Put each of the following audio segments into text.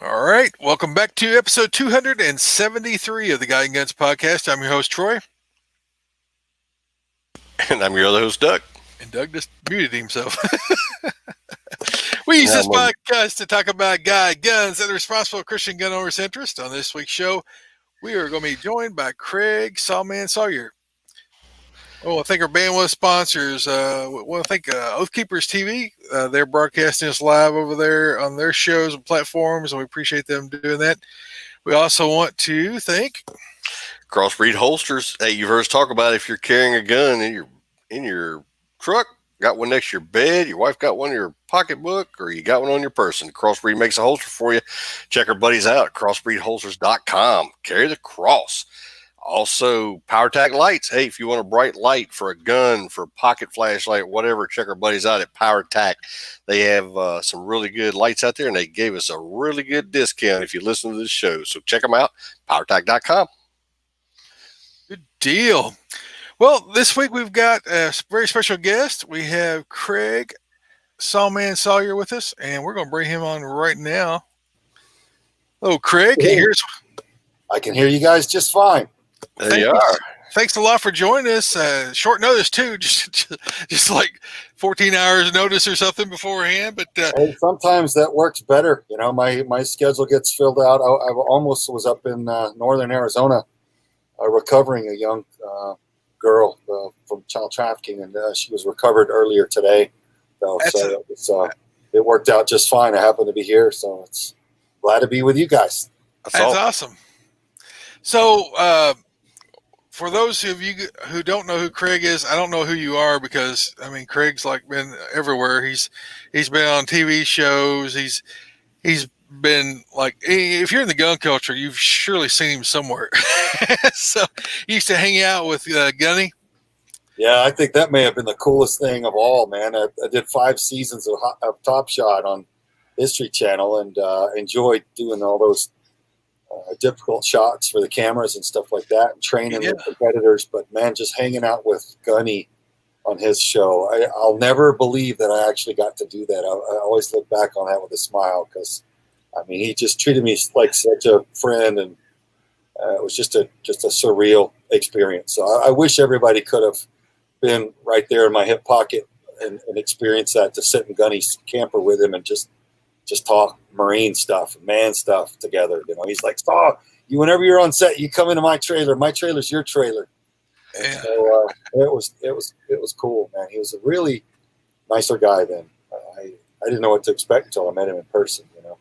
All right. Welcome back to episode 273 of the Guy and Guns podcast. I'm your host, Troy. And I'm your other host, Doug. And Doug just muted himself. We use this podcast to talk about guy guns and the responsible Christian gun owner's interest. On this week's show, we are going to be joined by Craig Sawman Sawyer. Oh, I thank our bandwidth sponsors. I want to thank Oathkeepers TV. They're broadcasting us live over there on their shows and platforms, and we appreciate them doing that. We also want to thank Crossbreed Holsters. Hey, you've heard us talk about if you're carrying a gun in your truck, got one next to your bed, your wife got one in your pocketbook, or you got one on your person. Crossbreed makes a holster for you. Check our buddies out at crossbreedholsters.com. Carry the cross. Also, PowerTac lights. Hey, if you want a bright light for a gun, for a pocket flashlight, whatever, check our buddies out at PowerTac. They have some really good lights out there, and they gave us a really good discount if you listen to this show. So check them out, PowerTac.com. Good deal. Well, this week we've got a very special guest. We have Craig Sawman Sawyer with us, and we're going to bring him on right now. Hello, Craig. Can you hear us? I can hear you guys just fine. There you are. Thanks a lot for joining us. Short notice too, just like 14 hours notice or something beforehand. But hey, sometimes that works better. You know, my schedule gets filled out. I almost was up in northern Arizona, recovering a young girl from child trafficking, and she was recovered earlier today. So it worked out just fine. I happen to be here, so it's glad to be with you guys. That's awesome. So, for those of you who don't know who Craig is, I don't know who you are because Craig's like been everywhere. He's been on TV shows. He's been like, if you're in the gun culture, you've surely seen him somewhere. So he used to hang out with Gunny. Yeah, I think that may have been the coolest thing of all, man. I did 5 seasons of Top Shot on History Channel and enjoyed doing all those difficult shots for the cameras and stuff like that, and training with competitors. But man, just hanging out with Gunny on his show, I'll never believe that I actually got to do that. I always look back on that with a smile because, he just treated me like such a friend, and it was just a surreal experience. So I wish everybody could have been right there in my hip pocket and experienced that, to sit in Gunny's camper with him and just talk Marine stuff, man stuff together. You know, he's like, whenever you're on set, you come into my trailer. My trailer's your trailer. Yeah. So it was cool, man. He was a really nicer guy then. I didn't know what to expect until I met him in person. You know.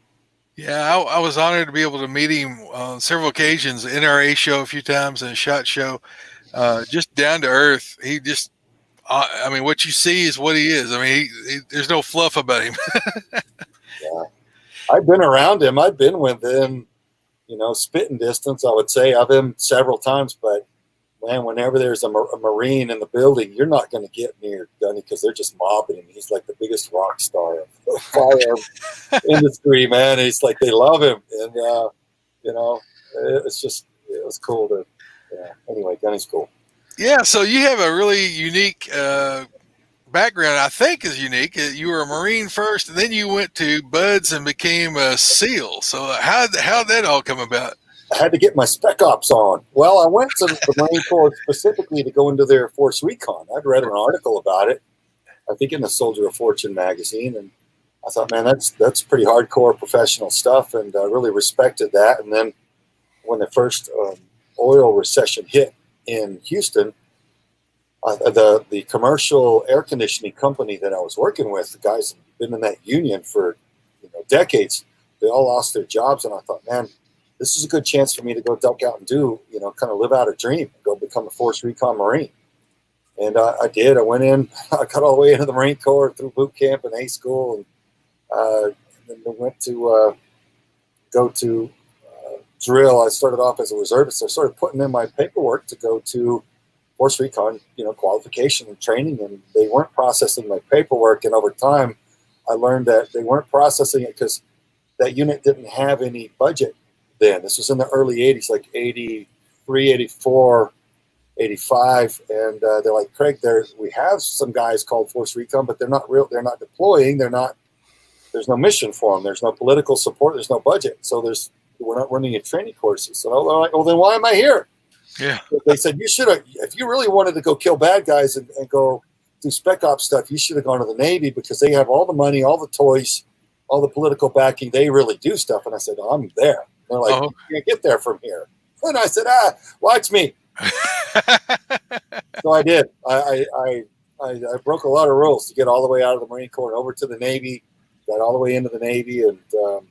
Yeah, I was honored to be able to meet him on several occasions. NRA show a few times and a SHOT Show. Just down to earth. He just, what you see is what he is. There's no fluff about him. Yeah, I've been around him. I've been within, spitting distance, I would say, of him several times. But, man, whenever there's a Marine in the building, you're not going to get near Gunny because they're just mobbing him. He's like the biggest rock star of the firearm industry, man. He's like, they love him. And, it was cool to, anyway, Gunny's cool. Yeah, so you have a really unique background, I think is unique. You were a Marine first, and then you went to Buds and became a SEAL. So how'd that all come about? I had to get my spec ops on. Well, I went to the Marine Corps specifically to go into their Force Recon. I'd read an article about it, I think in the Soldier of Fortune magazine, and I thought, man, that's pretty hardcore professional stuff, and I really respected that. And then when the first oil recession hit in Houston, the commercial air conditioning company that I was working with, the guys have been in that union for decades. They all lost their jobs, and I thought, man, this is a good chance for me to go duck out and do, kind of live out a dream, go become a Force Recon Marine. And I did. I went in. I got all the way into the Marine Corps through boot camp and A school, and then went to go to drill. I started off as a reservist. I started putting in my paperwork to go to Force Recon, qualification and training, and they weren't processing my paperwork. And over time, I learned that they weren't processing it because that unit didn't have any budget then. This was in the early 80s, like 83, 84, 85. And they're like, Craig, we have some guys called Force Recon, but they're not real. They're not deploying. They're not there's no mission for them. There's no political support. There's no budget. So we're not running any training courses. So they're like, well, then why am I here? Yeah. They said, you should have, if you really wanted to go kill bad guys and go do spec ops stuff, you should have gone to the Navy because they have all the money, all the toys, all the political backing. They really do stuff. And I said, oh, I'm there. And they're like, you can't get there from here. And I said, watch me. So I did. I broke a lot of rules to get all the way out of the Marine Corps and over to the Navy, got all the way into the Navy, and the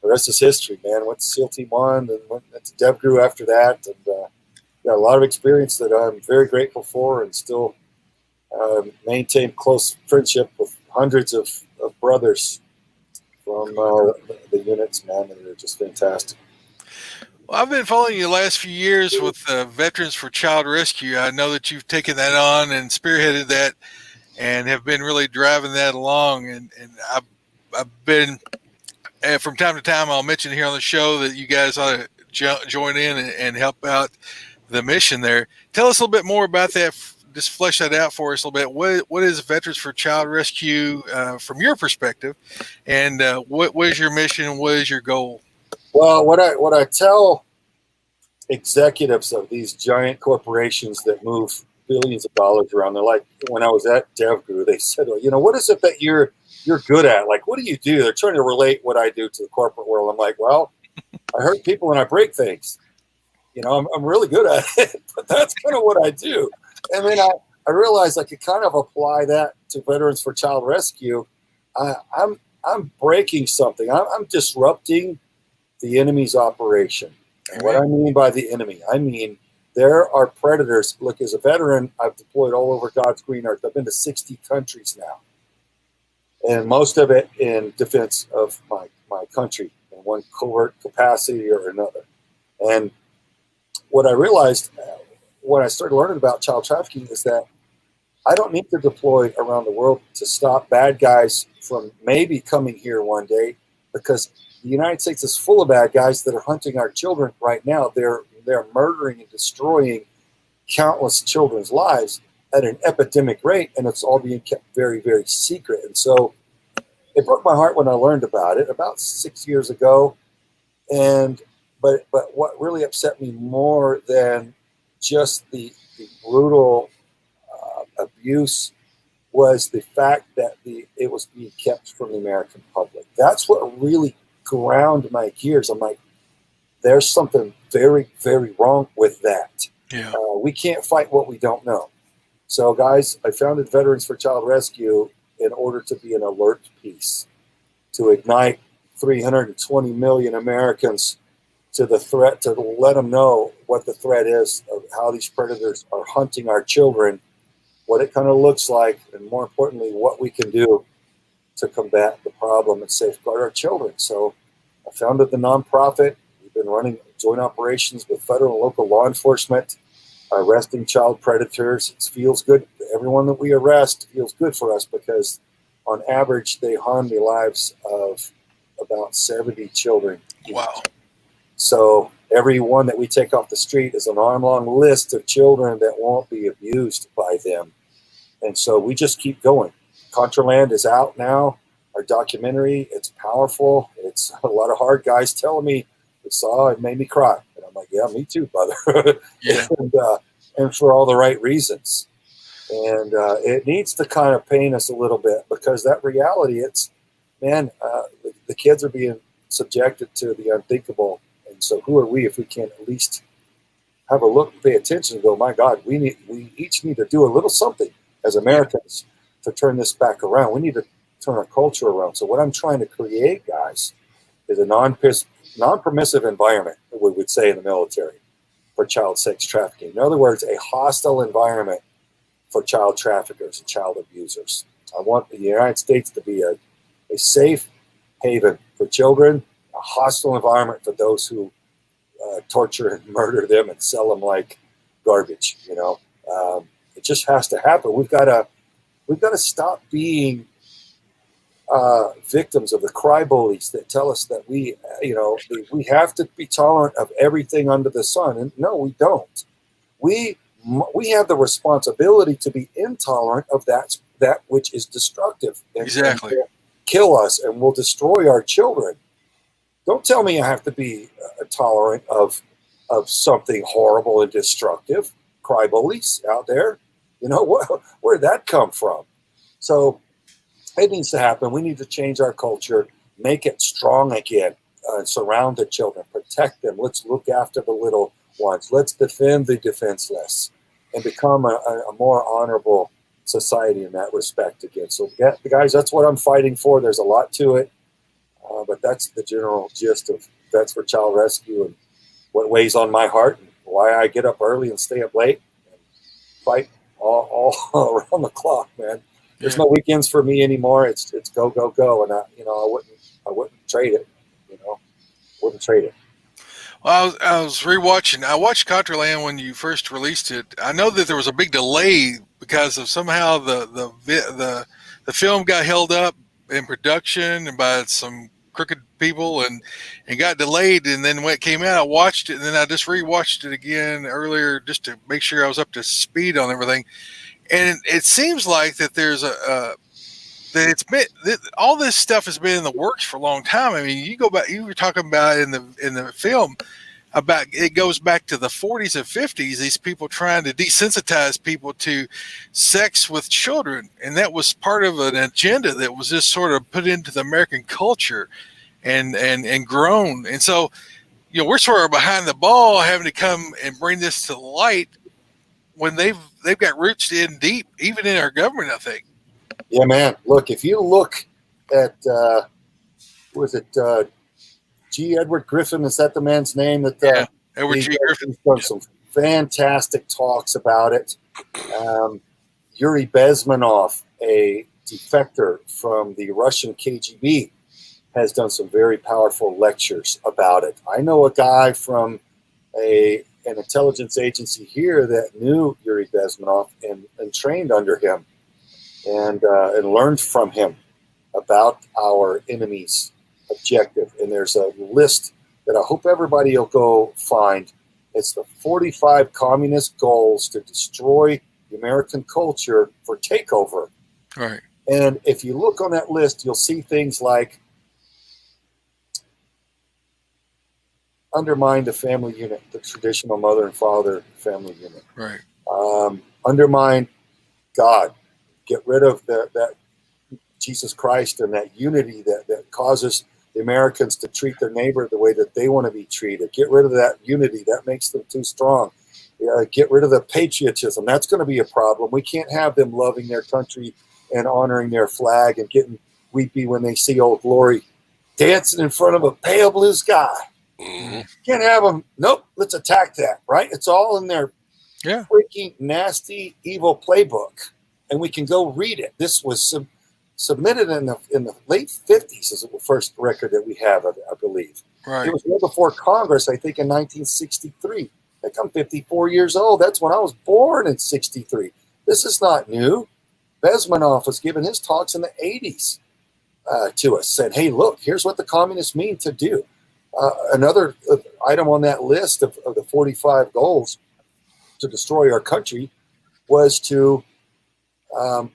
rest is history, man. Went to SEAL Team 1 and went to DevGru after that, and got a lot of experience that I'm very grateful for, and still maintain close friendship with hundreds of brothers from the units, man, and they're just fantastic. Well, I've been following you the last few years with Veterans for Child Rescue. I know that you've taken that on and spearheaded that and have been really driving that along. And I've been, from time to time, I'll mention here on the show that you guys ought to join in and help out the mission there. Tell us a little bit more about that. Just flesh that out for us a little bit. What is Veterans for Child Rescue from your perspective? And what is your mission? What is your goal? Well, what I tell executives of these giant corporations that move billions of dollars around, they're like, when I was at DevGru, they said, well, what is it that you're good at? Like, what do you do? They're trying to relate what I do to the corporate world. I'm like, well, I hurt people and I break things. I'm really good at it, but that's kind of what I do. And then I realized I could kind of apply that to Veterans for Child Rescue. I'm breaking something. I'm disrupting the enemy's operation. And what I mean by the enemy, I mean there are predators. Look, as a veteran, I've deployed all over God's green earth. I've been to 60 countries now, and most of it in defense of my country in one covert capacity or another. And what I realized when I started learning about child trafficking is that I don't need to deploy around the world to stop bad guys from maybe coming here one day, because the United States is full of bad guys that are hunting our children right now. They're murdering and destroying countless children's lives at an epidemic rate, and it's all being kept very, very secret. And so it broke my heart when I learned about it about 6 years ago. But what really upset me more than just the brutal abuse was the fact that it was being kept from the American public. That's what really ground my gears. I'm like, there's something very, very wrong with that. Yeah. We can't fight what we don't know. So, guys, I founded Veterans for Child Rescue in order to be an alert piece, to ignite 320 million Americans to the threat, to let them know what the threat is of how these predators are hunting our children, what it kind of looks like, and more importantly, what we can do to combat the problem and safeguard our children. So I founded the nonprofit. We've been running joint operations with federal and local law enforcement, arresting child predators. It feels good. Everyone that we arrest feels good for us because on average, they harm the lives of about 70 children. Wow. So every one that we take off the street is an arm-long list of children that won't be abused by them. And so we just keep going. Contraland is out now, our documentary. It's powerful. It's a lot of hard guys telling me they saw it, made me cry. And I'm like, yeah, me too, brother. Yeah. and for all the right reasons. And it needs to kind of pain us a little bit because that reality, the kids are being subjected to the unthinkable. And so who are we if we can't at least have a look, pay attention and go, my God, we each need to do a little something as Americans to turn this back around. We need to turn our culture around. So what I'm trying to create, guys, is a non-permissive environment, we would say in the military, for child sex trafficking. In other words, a hostile environment for child traffickers and child abusers. I want the United States to be a safe haven for children, a hostile environment for those who torture and murder them and sell them like garbage. It just has to happen. We've got to stop being victims of the cry bullies that tell us that we have to be tolerant of everything under the sun. And no, we don't. We have the responsibility to be intolerant of that which is destructive. And, exactly. And kill us and will destroy our children. Don't tell me I have to be tolerant of something horrible and destructive. Cry bullies out there. Where'd that come from? So it needs to happen. We need to change our culture, make it strong again, surround the children, protect them. Let's look after the little ones. Let's defend the defenseless and become a more honorable society in that respect again. So, guys, that's what I'm fighting for. There's a lot to it, but that's the general gist of Vets for Child Rescue and what weighs on my heart and why I get up early and stay up late and fight all around the clock, man. There's no weekends for me anymore. It's go, go, go, and I wouldn't trade it. Wouldn't trade it. Well, I was rewatching. I watched Contraland when you first released it. I know that there was a big delay because of somehow the film got held up in production and by some crooked people and got delayed. And then when it came out, I watched it, and then I just rewatched it again earlier just to make sure I was up to speed on everything. And it seems like that there's that it's been all this stuff has been in the works for a long time. I mean, you go back, you were talking about in the film about it goes back to the 40s and 50s. These people trying to desensitize people to sex with children, and that was part of an agenda that was just sort of put into the American culture and grown. And so, we're sort of behind the ball, having to come and bring this to light when they've got roots in deep, even in our government, I think. Yeah, man. Look, if you look at, G. Edward Griffin? Is that the man's name? Edward G. Griffin. He's done some fantastic talks about it. Yuri Bezmenov, a defector from the Russian KGB, has done some very powerful lectures about it. I know a guy from an intelligence agency here that knew Yuri Bezmenov and trained under him and learned from him about our enemy's objective. And there's a list that I hope everybody will go find. It's the 45 communist goals to destroy the American culture for takeover. Right. And if you look on that list, you'll see things like undermine the family unit, the traditional mother and father family unit. Right. Undermine God. Get rid of that Jesus Christ and that unity that causes the Americans to treat their neighbor the way that they want to be treated. Get rid of that unity. That makes them too strong. Get rid of the patriotism. That's going to be a problem. We can't have them loving their country and honoring their flag and getting weepy when they see Old Glory dancing in front of a pale blue sky. Mm-hmm. Can't have them. Nope. Let's attack that. Right? It's all in their freaking nasty, evil playbook, and we can go read it. This was submitted in the late 50s is the first record that we have, I believe. Right. It was right before Congress, I think, in 1963. Like, I'm 54 years old. That's when I was born in 63. This is not new. Bezmenov was giving his talks in the 80s to us, said, hey, look, here's what the communists mean to do. Another item on that list of the 45 goals to destroy our country was to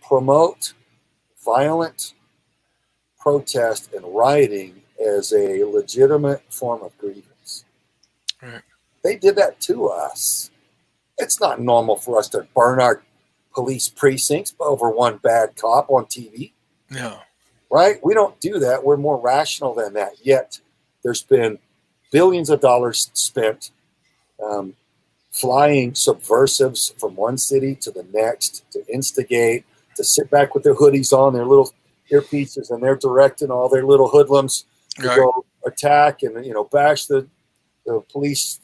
promote violent protest and rioting as a legitimate form of grievance. Right. They did that to us. It's not normal for us to burn our police precincts over one bad cop on TV. No. Right? We don't do that. We're more rational than that. Yet there's been billions of dollars spent flying subversives from one city to the next to instigate, to sit back with their hoodies on, their little earpieces, and they're directing all their little hoodlums to go attack and bash the police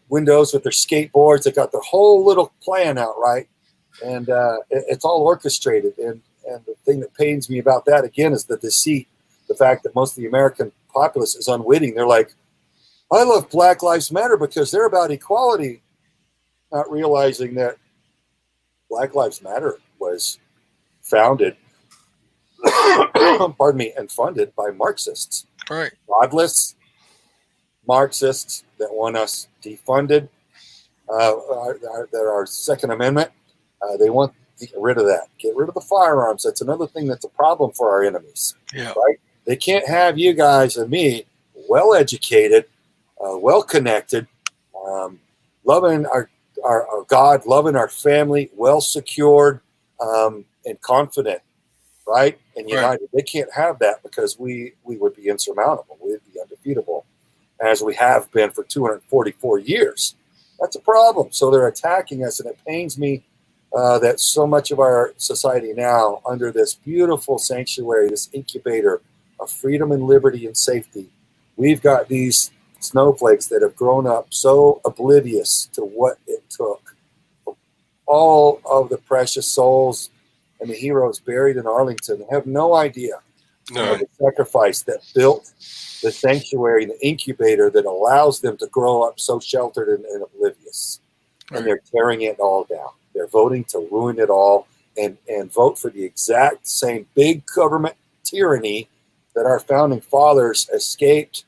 windows with their skateboards. They got their whole little plan out, right? And it's all orchestrated. And the thing that pains me about that, again, is the deceit, the fact that most of the American populace is unwitting. They're like, I love Black Lives Matter because they're about equality, not realizing that Black Lives Matter was founded, pardon me, and funded by Marxists. Right. Godless Marxists that want us defunded, that our Second Amendment. They want get rid of that. Get rid of the firearms. That's another thing that's a problem for our enemies. Yeah. Right? They can't have you guys and me well-educated, well-connected, loving our God, loving our family, well-secured, and confident, right? And united. Right. They can't have that because we would be insurmountable. We'd be undefeatable, as we have been for 244 years. That's a problem. So they're attacking us, and it pains me that so much of our society now, under this beautiful sanctuary, this incubator of freedom and liberty and safety, we've got these snowflakes that have grown up so oblivious to what it took. All of the precious souls and the heroes buried in Arlington have no idea of the sacrifice that built the sanctuary, the incubator that allows them to grow up so sheltered and oblivious. And they're tearing it all down. They're voting to ruin it all and vote for the exact same big government tyranny that our founding fathers escaped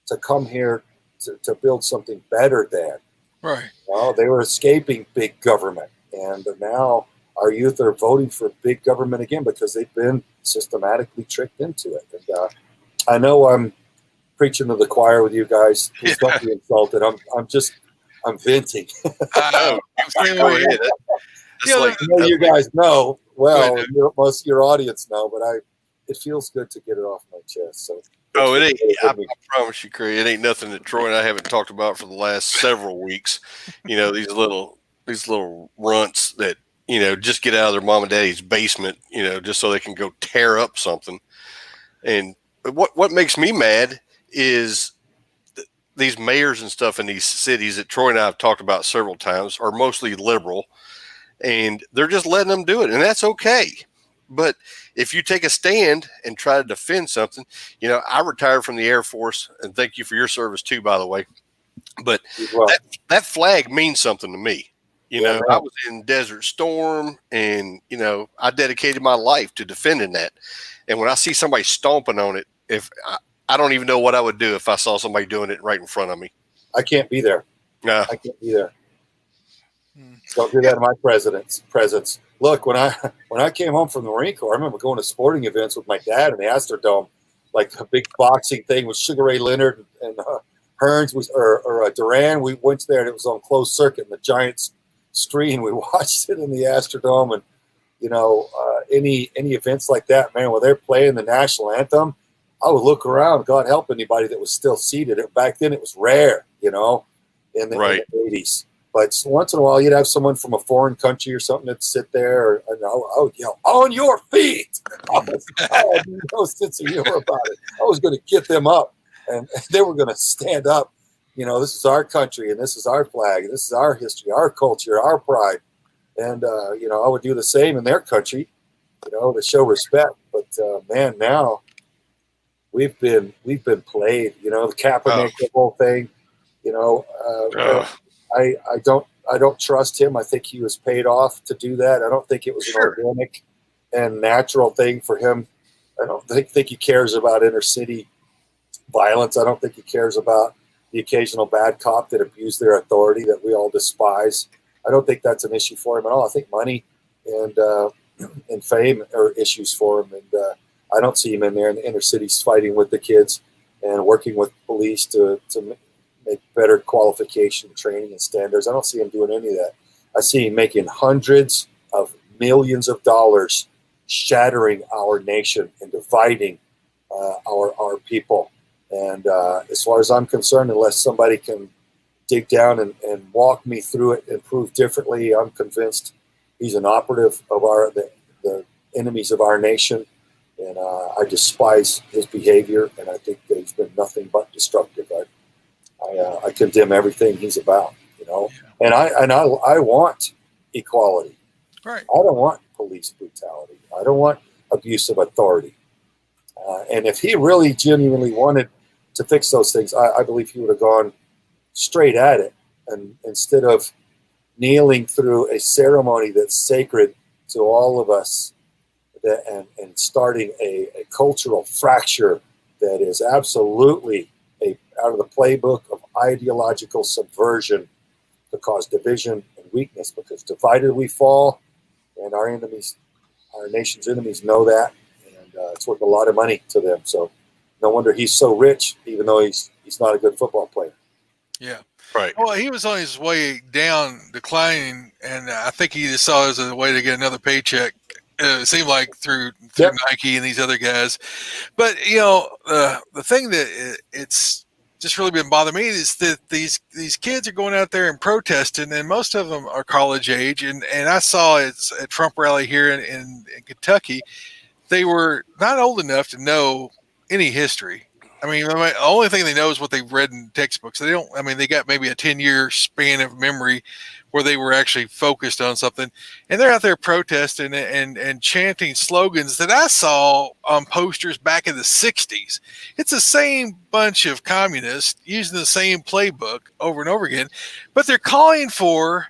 to come here to build something better than. Right. Well, they were escaping big government. And now our youth are voting for big government again because they've been systematically tricked into it. And I know I'm preaching to the choir with you guys. Please don't be insulted. I'm venting. Go ahead. I know you guys know well, most of your audience know, but it feels good to get it off my chest. So it ain't. I promise you, Craig, it ain't nothing that Troy and I haven't talked about for the last several weeks. You know, these little runts that just get out of their mom and daddy's basement, just so they can go tear up something. And what makes me mad is these mayors and stuff in these cities that Troy and I have talked about several times are mostly liberal, and they're just letting them do it, and that's okay. But if you take a stand and try to defend something, I retired from the Air Force, and thank you for your service too, by the way. But that flag means something to me. I was in Desert Storm, and I dedicated my life to defending that. And when I see somebody stomping on it, I don't even know what I would do if I saw somebody doing it right in front of me. I can't be there. No. I can't be there. Don't do that in my presence. Look, when I came home from the Marine Corps, I remember going to sporting events with my dad in the Astrodome, like a big boxing thing with Sugar Ray Leonard and Hearns or Duran. We went there and it was on closed circuit in the Giants screen. We watched it in the Astrodome, and any events like that, man, where they're playing the national anthem, I would look around. God help anybody that was still seated. Back then, it was rare, in the 80s. But once in a while, you'd have someone from a foreign country or something that'd sit there, and I would yell, "On your feet!" I had no sense of humor about it. I was going to get them up, and they were going to stand up. This is our country, and this is our flag, and this is our history, our culture, our pride. And I would do the same in their country, to show respect. But man, now we've been played. The Kaepernick whole thing. I don't trust him. I think he was paid off to do that. I don't think it was an organic and natural thing for him. I don't think he cares about inner city violence. I don't think he cares about the occasional bad cop that abused their authority that we all despise. I don't think that's an issue for him at all. I think money and fame are issues for him. And I don't see him in there in the inner cities fighting with the kids and working with police to make better qualification training and standards. I don't see him doing any of that. I see him making hundreds of millions of dollars, shattering our nation and dividing our people. And as far as I'm concerned, unless somebody can dig down and walk me through it and prove differently, I'm convinced he's an operative of the enemies of our nation. And I despise his behavior, and I think that he's been nothing but destructive. I condemn everything he's about, and I want equality. Right. I don't want police brutality. I don't want abuse of authority. And if he really genuinely wanted to fix those things, I believe he would have gone straight at it, and instead of kneeling through a ceremony that's sacred to all of us, and starting a cultural fracture that is absolutely out of the playbook of ideological subversion to cause division and weakness, because divided we fall, and our nation's enemies know that, and it's worth a lot of money to them. So no wonder he's so rich, even though he's not a good football player. Yeah. Right. Well, he was on his way down, declining, and I think he just saw it as a way to get another paycheck. It seemed like through Yep. Nike and these other guys. But the thing that it's just really been bothering me is that these kids are going out there and protesting, and most of them are college age. And I saw it at Trump rally here in Kentucky. They were not old enough to know any history. I mean, the only thing they know is what they've read in textbooks. They don't. I mean, they got maybe a 10-year span of memory where they were actually focused on something, and they're out there protesting and chanting slogans that I saw on posters back in the '60s. It's the same bunch of communists using the same playbook over and over again, but they're calling for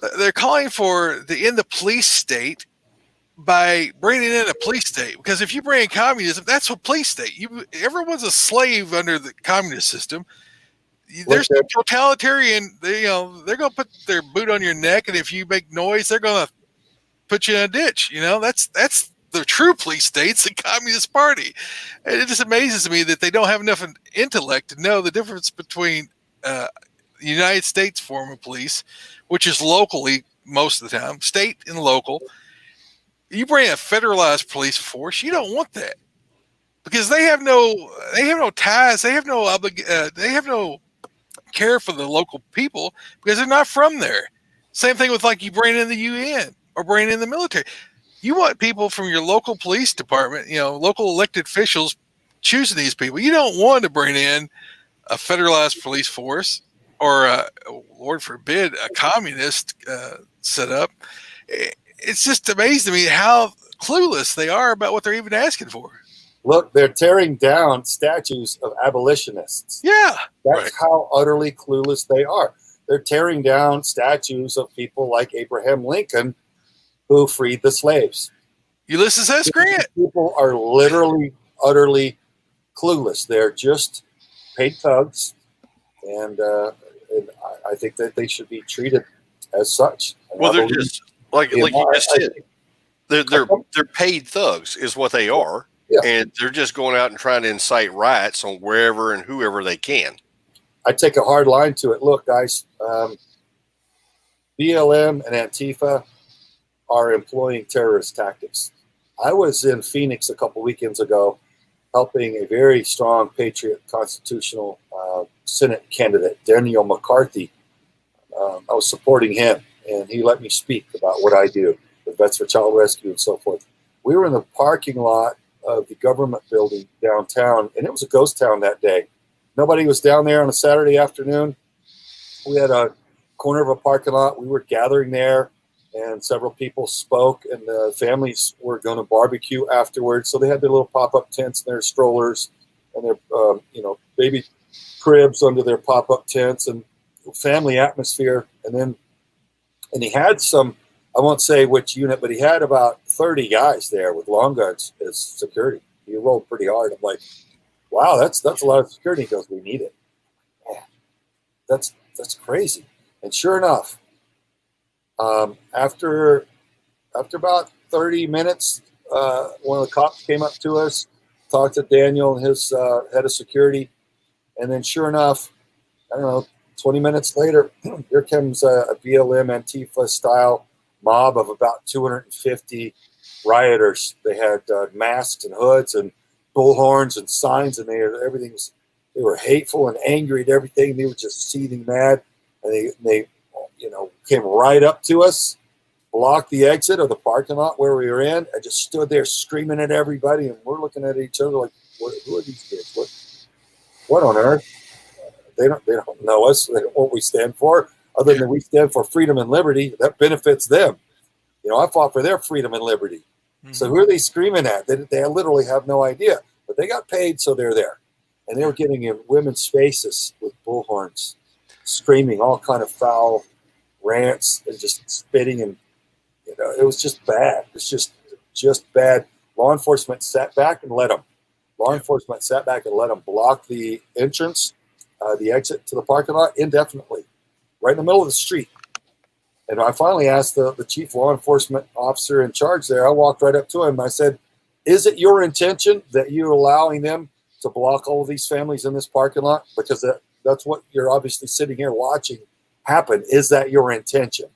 the end the police state by bringing in a police state, because if you bring in communism, that's a police state. Everyone's a slave under the communist system. There's totalitarian. They're going to put their boot on your neck, and if you make noise, they're going to put you in a ditch. That's the true police state's the Communist Party. And it just amazes me that they don't have enough intellect to know the difference between the United States form of police, which is locally most of the time, state and local. You bring a federalized police force, you don't want that, because they have no ties, they have no care for the local people because they're not from there. Same thing with like you bring in the UN or bring in the military. You want people from your local police department, local elected officials choosing these people. You don't want to bring in a federalized police force or, Lord forbid, a communist setup. It's just amazing to me how clueless they are about what they're even asking for. Look, they're tearing down statues of abolitionists. Yeah. That's how utterly clueless they are. They're tearing down statues of people like Abraham Lincoln who freed the slaves. Ulysses S. Grant. People are literally, utterly clueless. They're just paid thugs, and I think that they should be treated as such. Well, they're just like you just said. They're paid thugs is what they are, and they're just going out and trying to incite riots on wherever and whoever they can. I take a hard line to it. Look, guys, BLM and Antifa are employing terrorist tactics. I was in Phoenix a couple weekends ago helping a very strong patriot constitutional Senate candidate, Daniel McCarthy. I was supporting him, and he let me speak about what I do with Vets for Child Rescue and so forth. We were in the parking lot of the government building downtown, and it was a ghost town that day. Nobody was down there on a Saturday afternoon. We had a corner of a parking lot. We were gathering there, and several people spoke, and the families were going to barbecue afterwards. So they had their little pop-up tents and their strollers and their baby cribs under their pop-up tents and family atmosphere. And he had some, I won't say which unit, but he had about 30 guys there with long guns as security. He rolled pretty hard. I'm like, wow, that's a lot of security. He goes, we need it. Man, that's crazy. And sure enough, after about 30 minutes, one of the cops came up to us, talked to Daniel and his head of security, and then sure enough, I don't know, 20 minutes later, here comes a BLM Antifa style mob of about 250 rioters. They had masks and hoods and bullhorns and signs, and they were hateful and angry at everything. They were just seething mad, and they came right up to us, blocked the exit of the parking lot where we were in, and just stood there screaming at everybody. And we're looking at each other like, who are these kids? What on earth? They don't know us. They don't know what we stand for, other than we stand for freedom and liberty. That benefits them. I fought for their freedom and liberty. Mm-hmm. So who are they screaming at? They literally have no idea. But they got paid, so they're there. And they were getting in women's faces with bullhorns, screaming all kind of foul rants and just spitting, and it was just bad. It's just bad. Law enforcement sat back and let them. Block the entrance, the exit to the parking lot indefinitely, right in the middle of the street. And I finally asked the chief law enforcement officer in charge there. I walked right up to him. I said, is it your intention that you're allowing them to block all of these families in this parking lot? Because that's what you're obviously sitting here watching happen. Is that your intention?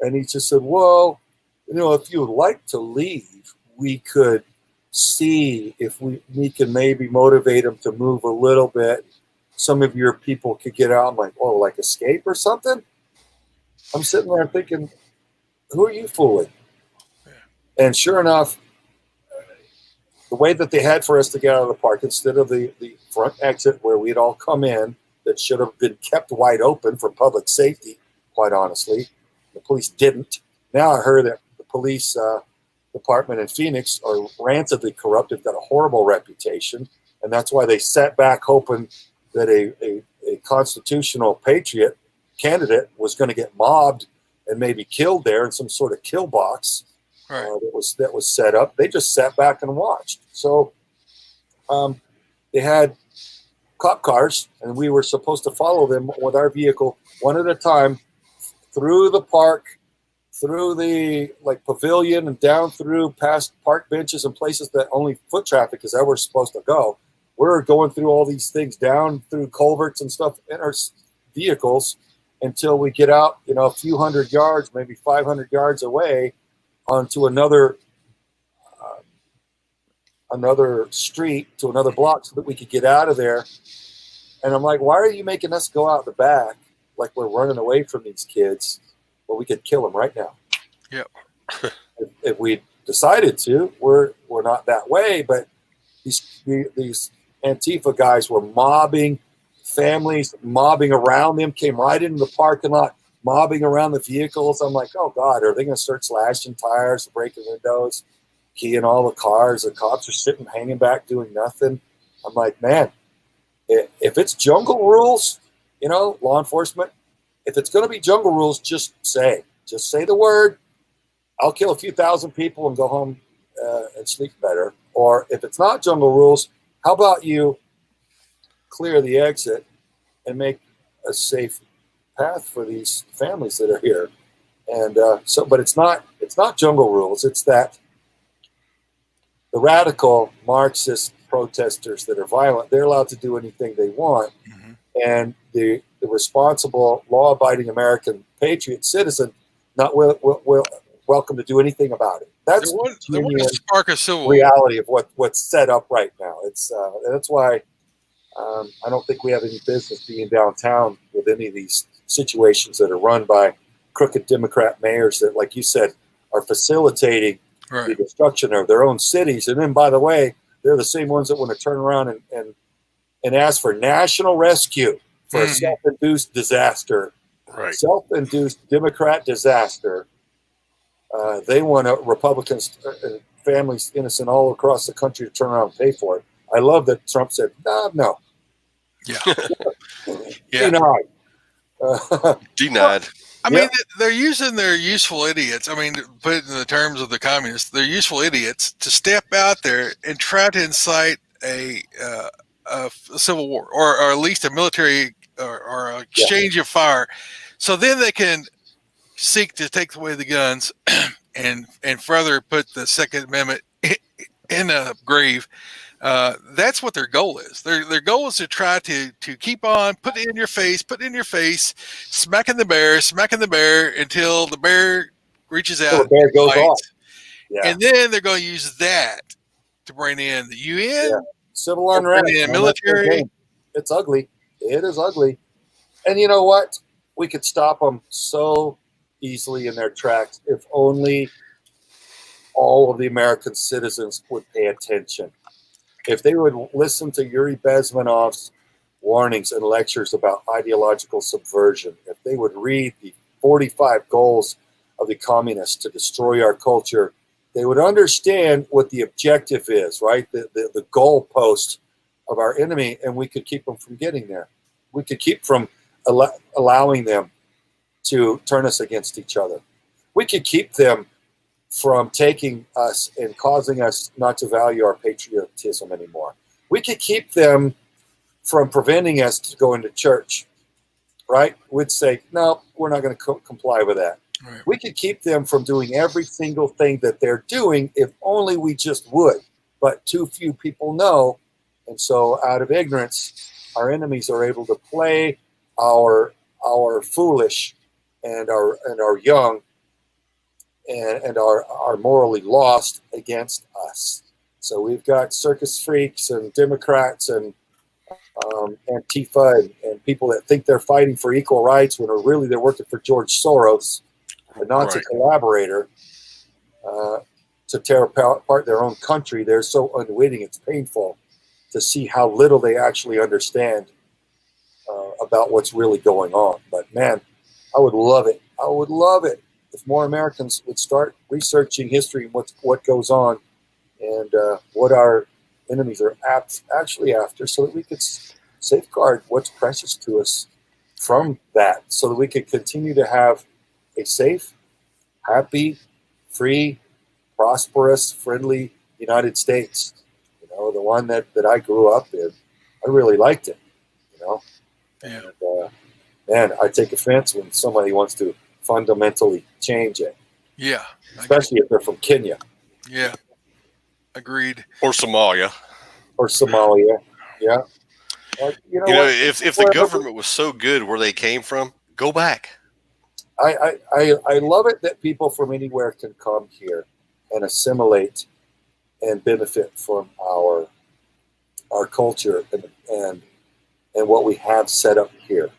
And he just said, well, if you would like to leave, we could see if we can maybe motivate them to move a little bit. Some of your people could get out. I'm like, oh, like escape or something? I'm sitting there thinking, who are you fooling? And sure enough, the way that they had for us to get out of the park, instead of the front exit where we'd all come in, that should have been kept wide open for public safety, quite honestly, the police didn't. Now I heard that the police department in Phoenix are rancidly corrupt. They've got a horrible reputation, and that's why they sat back hoping that a constitutional patriot candidate was going to get mobbed and maybe killed there in some sort of kill box. Right. That was set up. They just sat back and watched. So they had cop cars, and we were supposed to follow them with our vehicle one at a time through the park, through the pavilion, and down through past park benches and places that only foot traffic is ever supposed to go. We're going through all these things down through culverts and stuff in our vehicles until we get out, a few hundred yards, maybe 500 yards away, onto another street, to another block, so that we could get out of there. And I'm like, why are you making us go out the back like we're running away from these kids? Well, we could kill them right now. Yep. if we decided to, we're not that way. But these Antifa guys were mobbing families, mobbing around them, came right into the parking lot, mobbing around the vehicles. I'm like, oh God, are they going to start slashing tires, breaking windows, keying all the cars? The cops are sitting, hanging back, doing nothing. I'm like, man, if it's jungle rules, law enforcement, if it's going to be jungle rules, just say the word. I'll kill a few thousand people and go home and sleep better. Or if it's not jungle rules, how about you clear the exit and make a safe path for these families that are here? And but it's not jungle rules. It's that the radical Marxist protesters that are violent, they're allowed to do anything they want. Mm-hmm. And the responsible, law-abiding American patriot citizen not welcome to do anything about it. That's the spark of civil reality of what's set up right now. It's that's why I don't think we have any business being downtown with any of these situations that are run by crooked Democrat mayors that, like you said, are facilitating the destruction of their own cities. And then, by the way, they're the same ones that want to turn around and ask for national rescue for a self-induced disaster, self-induced Democrat disaster. They want Republicans, families innocent all across the country, to turn around and pay for it. I love that Trump said, no. Yeah. Denied. Denied. I mean, they're using their useful idiots. I mean, to put it in the terms of the communists, they're useful idiots to step out there and try to incite a civil war, or at least a military or exchange of fire. So then they can seek to take away the guns and further put the Second Amendment in a grave. That's what their goal is. Their goal is to try to keep on, put it in your face, smacking the bear until the bear reaches out. The bear goes off. Yeah. And then they're going to use that to bring in the UN, civil unrest, military. It's ugly. It is ugly. And you know what? We could stop them so easily in their tracks if only all of the American citizens would pay attention. If they would listen to Yuri Bezmenov's warnings and lectures about ideological subversion, if they would read the 45 goals of the communists to destroy our culture, they would understand what the objective is, right? The goal post of our enemy, and we could keep them from getting there. We could keep from allowing them to turn us against each other. We could keep them from taking us and causing us not to value our patriotism anymore. We could keep them from preventing us to go into church, right? We'd say, no, we're not going to comply with that. Right. We could keep them from doing every single thing that they're doing if only we just would. But too few people know. And so out of ignorance, our enemies are able to play our foolish and our young and are morally lost against us. So we've got circus freaks and Democrats and Antifa and people that think they're fighting for equal rights when really they're working for George Soros, a Nazi collaborator, to tear apart their own country. They're so unwitting, it's painful to see how little they actually understand about what's really going on. But man, I would love it. I would love it if more Americans would start researching history and what goes on and what our enemies are actually after, so that we could safeguard what's precious to us from that, so that we could continue to have a safe, happy, free, prosperous, friendly United States. You know, the one that I grew up in. I really liked it, you know. Yeah. And, man, I take offense when somebody wants to fundamentally change it. Yeah. Especially if they're from Kenya. Yeah. Agreed. Or Somalia. Or Somalia. Yeah. You know, if the government was so good where they came from, go back. I love it that people from anywhere can come here and assimilate and benefit from our culture and what we have set up here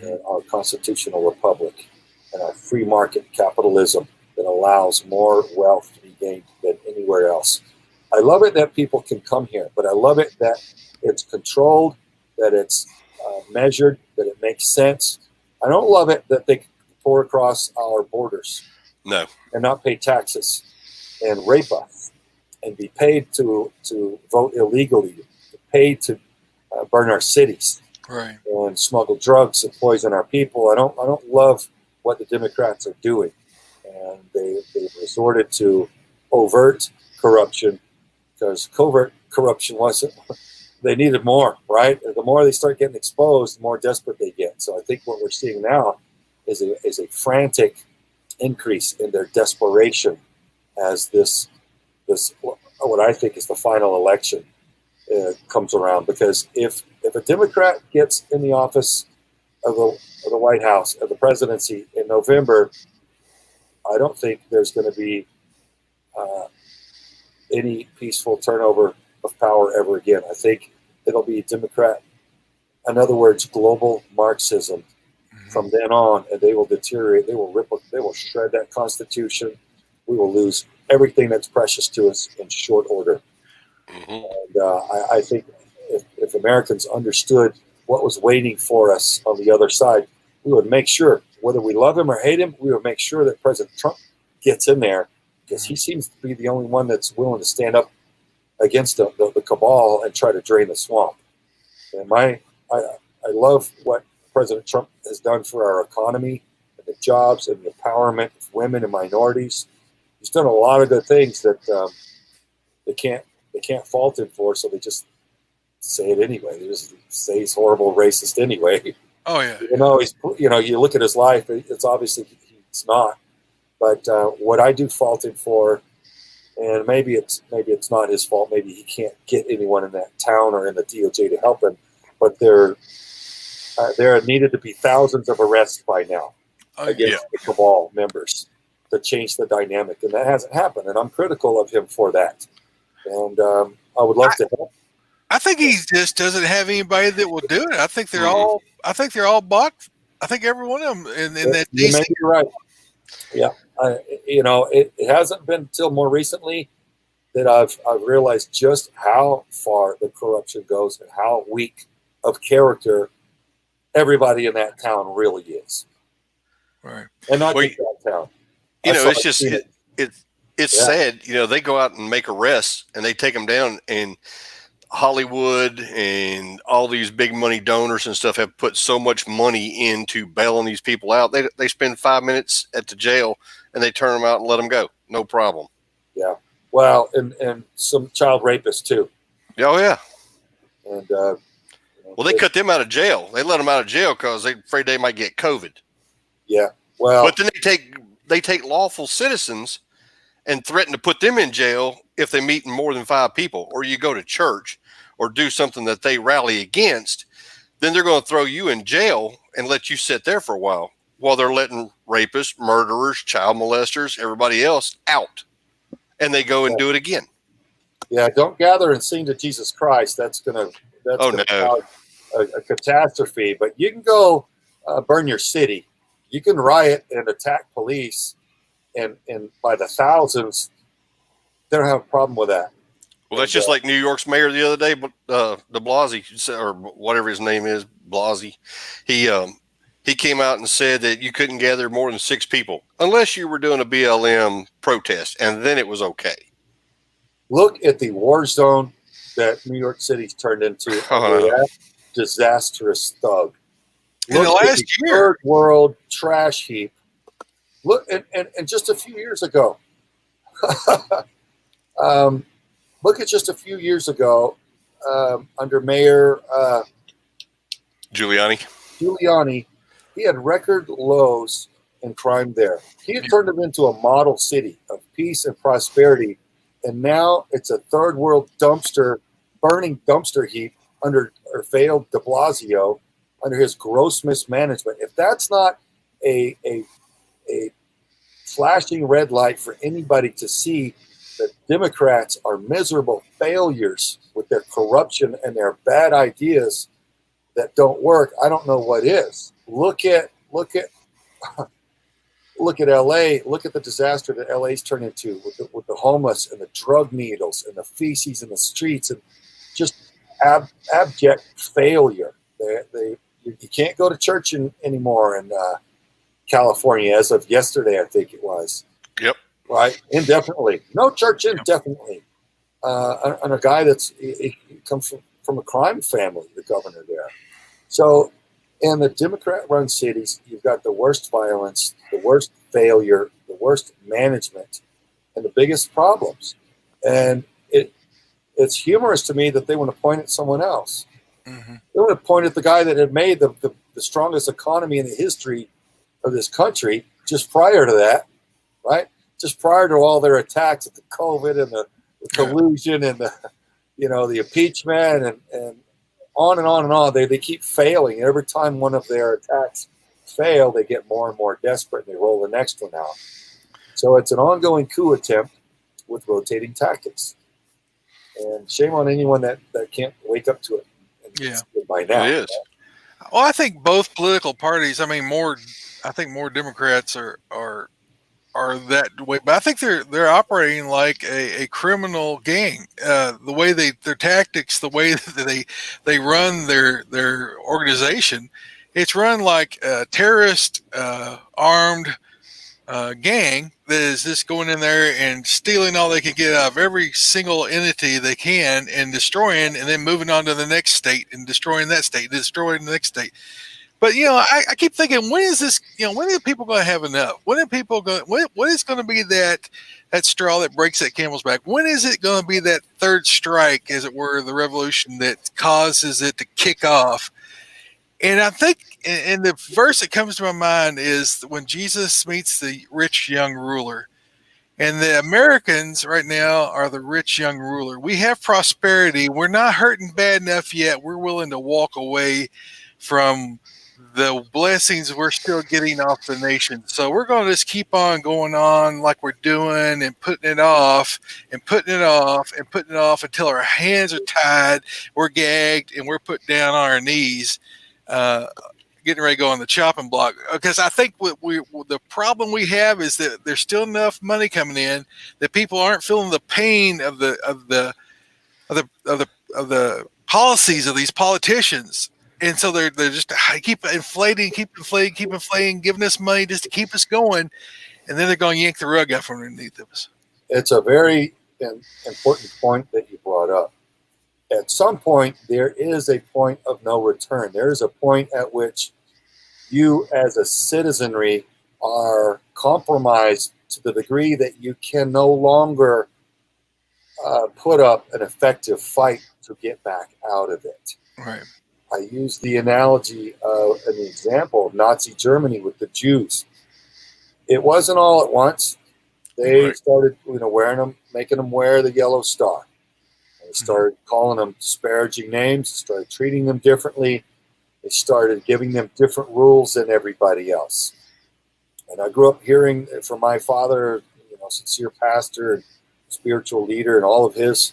in our constitutional republic and our free market capitalism that allows more wealth to be gained than anywhere else. I love it that people can come here, but I love it that it's controlled, that it's measured, that it makes sense. I don't love it that they pour across our borders. No. And not pay taxes and rape us and be paid to vote illegally, paid to burn our cities, right, and smuggle drugs and poison our people. I don't love what the Democrats are doing, and they've resorted to overt corruption because covert corruption wasn't. They needed more, right? And the more they start getting exposed, the more desperate they get. So I think what we're seeing now is a frantic increase in their desperation as this what I think is the final election comes around. Because if a Democrat gets in the office of the White House, of the presidency in November, I don't think there's going to be any peaceful turnover of power ever again. I think it'll be Democrat, in other words, global Marxism from then on, and they will deteriorate. They will shred that Constitution. We will lose everything that's precious to us in short order. And I think if Americans understood what was waiting for us on the other side, we would make sure, whether we love him or hate him, we would make sure that President Trump gets in there, because he seems to be the only one that's willing to stand up against the cabal and try to drain the swamp. And I love what President Trump has done for our economy and the jobs and the empowerment of women and minorities. He's done a lot of good things that they can't fault him for, so they just say it anyway. They just say he's horrible, racist anyway. Oh yeah. You look at his life; it's obviously he's not. But what I do fault him for, and maybe it's not his fault. Maybe he can't get anyone in that town or in the DOJ to help him. But there needed to be thousands of arrests by now against the cabal members to change the dynamic, and that hasn't happened. And I'm critical of him for that. And I would love to help. I think he just doesn't have anybody that will do it. I think they're all. I think they're all bought. I think every one of them in that DC. You may be right. Yeah, it hasn't been until more recently that I've realized just how far the corruption goes and how weak of character everybody in that town really is. Right, and not just that town. It's just it's sad. They go out and make arrests and they take them down, and Hollywood and all these big money donors and stuff have put so much money into bailing these people out. They spend 5 minutes at the jail and they turn them out and let them go. No problem. Yeah. Well, and some child rapists too. Oh yeah. And they cut them out of jail. They let them out of jail because they're afraid they might get COVID. Yeah. Well, but then they take lawful citizens and threaten to put them in jail if they meet more than 5 people, or you go to church or do something that they rally against, then they're going to throw you in jail and let you sit there for a while they're letting rapists, murderers, child molesters, everybody else out. And they go and do it again. Yeah, don't gather and sing to Jesus Christ. That's gonna cause a catastrophe. But you can go burn your city. You can riot and attack police, and by the thousands. They don't have a problem with that. Well, that's just like New York's mayor the other day, de Blasio, or whatever his name is, Blasey. He came out and said that you couldn't gather more than 6 people unless you were doing a BLM protest, and then it was okay. Look at the war zone that New York City's turned into. That disastrous thug. In the last year, third world trash heap. Look, and just a few years ago. Look at just a few years ago under Mayor Giuliani, he had record lows in crime there. He had turned it into a model city of peace and prosperity, and now it's a third world burning dumpster heap under or failed de Blasio under his gross mismanagement. If that's not a flashing red light for anybody to see that Democrats are miserable failures with their corruption and their bad ideas that don't work, I don't know what is. Look at LA. Look at the disaster that LA's turned into with the homeless and the drug needles and the feces in the streets and just abject failure. You can't go to church anymore in California as of yesterday, I think it was. Yep. Right, indefinitely. No church indefinitely. And a guy he comes from a crime family, the governor there. So, in the Democrat-run cities, you've got the worst violence, the worst failure, the worst management, and the biggest problems. And it's humorous to me that they want to point at someone else. Mm-hmm. They want to point at the guy that had made the strongest economy in the history of this country just prior to that, right? Just prior to all their attacks at the COVID and the collusion and the impeachment and on and on and on. They keep failing. Every time one of their attacks fail, they get more and more desperate and they roll the next one out. So it's an ongoing coup attempt with rotating tactics. And shame on anyone that can't wake up to it. By now. It is. Well, I think both political parties, I think more Democrats are that way, but I think they're operating like a criminal gang. The way their tactics, the way that they run their organization, it's run like a terrorist armed gang that is just going in there and stealing all they can get out of every single entity they can and destroying, and then moving on to the next state and destroying that state, destroying the next state. But I keep thinking, when is this? When are people going to have enough? When are people going? What is going to be that straw that breaks that camel's back? When is it going to be that third strike, as it were, the revolution that causes it to kick off? And I think, and the verse that comes to my mind is when Jesus meets the rich young ruler. And the Americans right now are the rich young ruler. We have prosperity. We're not hurting bad enough yet. We're willing to walk away from the blessings we're still getting off the nation. So we're going to just keep on going on like we're doing and putting it off and putting it off and putting it off until our hands are tied, we're gagged, and we're put down on our knees, getting ready to go on the chopping block. Because I think the problem we have is that there's still enough money coming in that people aren't feeling the pain of the policies of these politicians. And so they're just keep inflating, giving us money just to keep us going, and then they're going to yank the rug out from underneath of us. It's a very important point that you brought up. At some point, there is a point of no return. There is a point at which you, as a citizenry, are compromised to the degree that you can no longer put up an effective fight to get back out of it. Right. I use the analogy of an example of Nazi Germany with the Jews. it wasn't all at once. They started, wearing them, making them wear the yellow star. They started calling them disparaging names. Started treating them differently. They started giving them different rules than everybody else. And I grew up hearing from my father, sincere pastor and spiritual leader, and all of his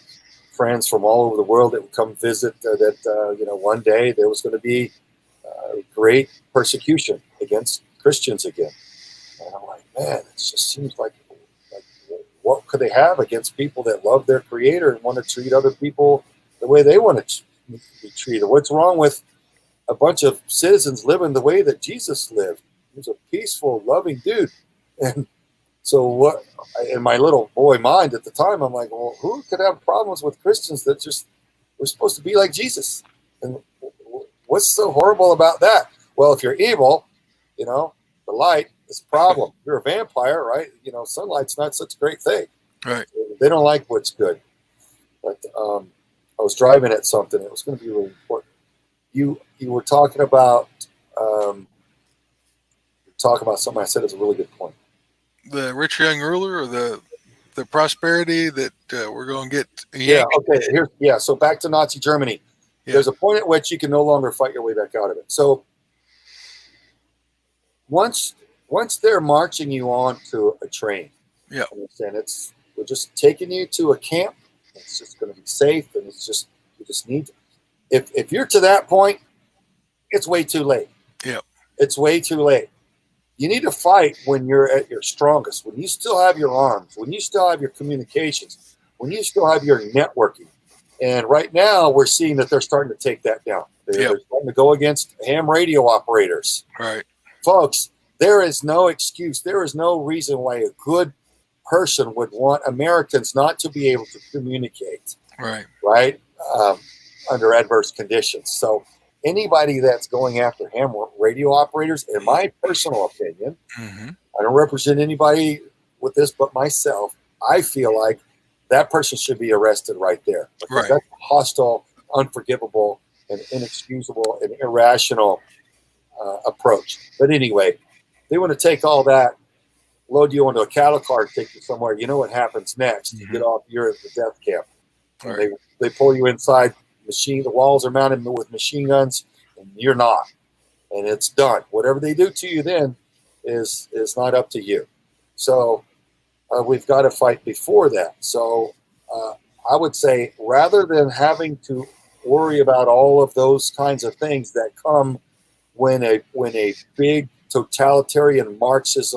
friends from all over the world that would come visit. One day there was going to be great persecution against Christians again. And I'm like, man, it just seems like what could they have against people that love their Creator and want to treat other people the way they want to be treated? What's wrong with a bunch of citizens living the way that Jesus lived? He was a peaceful, loving dude. And so what, in my little boy mind at the time, I'm like, well, who could have problems with Christians that just we're supposed to be like Jesus? And what's so horrible about that? Well, if you're evil, the light is a problem. You're a vampire, right? Sunlight's not such a great thing. Right. They don't like what's good. But I was driving at something. It was going to be really important. You were talking about something I said is a really good point. The rich young ruler, or the prosperity that we're going to get. Yeah. Okay. So back to Nazi Germany. Yeah. There's a point at which you can no longer fight your way back out of it. So once they're marching you on to a train, yeah, understand we're just taking you to a camp. It's just going to be safe, and you just need to. If you're to that point, it's way too late. Yeah, it's way too late. You need to fight when you're at your strongest, when you still have your arms, when you still have your communications, when you still have your networking. And right now, we're seeing that they're starting to take that down. They're starting to go against ham radio operators. Right. Folks, there is no excuse. There is no reason why a good person would want Americans not to be able to communicate. Right? Under adverse conditions. So anybody that's going after ham radio operators, in my personal opinion, I don't represent anybody with this but myself, I feel like that person should be arrested right there. Because that's a hostile, unforgivable, and inexcusable and irrational approach. But anyway, they want to take all that, load you onto a cattle car and take you somewhere. You know what happens next. You get off, you're at the death camp. And they pull you inside. The walls are mounted with machine guns, and you're not. And it's done. Whatever they do to you then is not up to you. So we've got to fight before that. So I would say, rather than having to worry about all of those kinds of things that come when a big totalitarian Marxist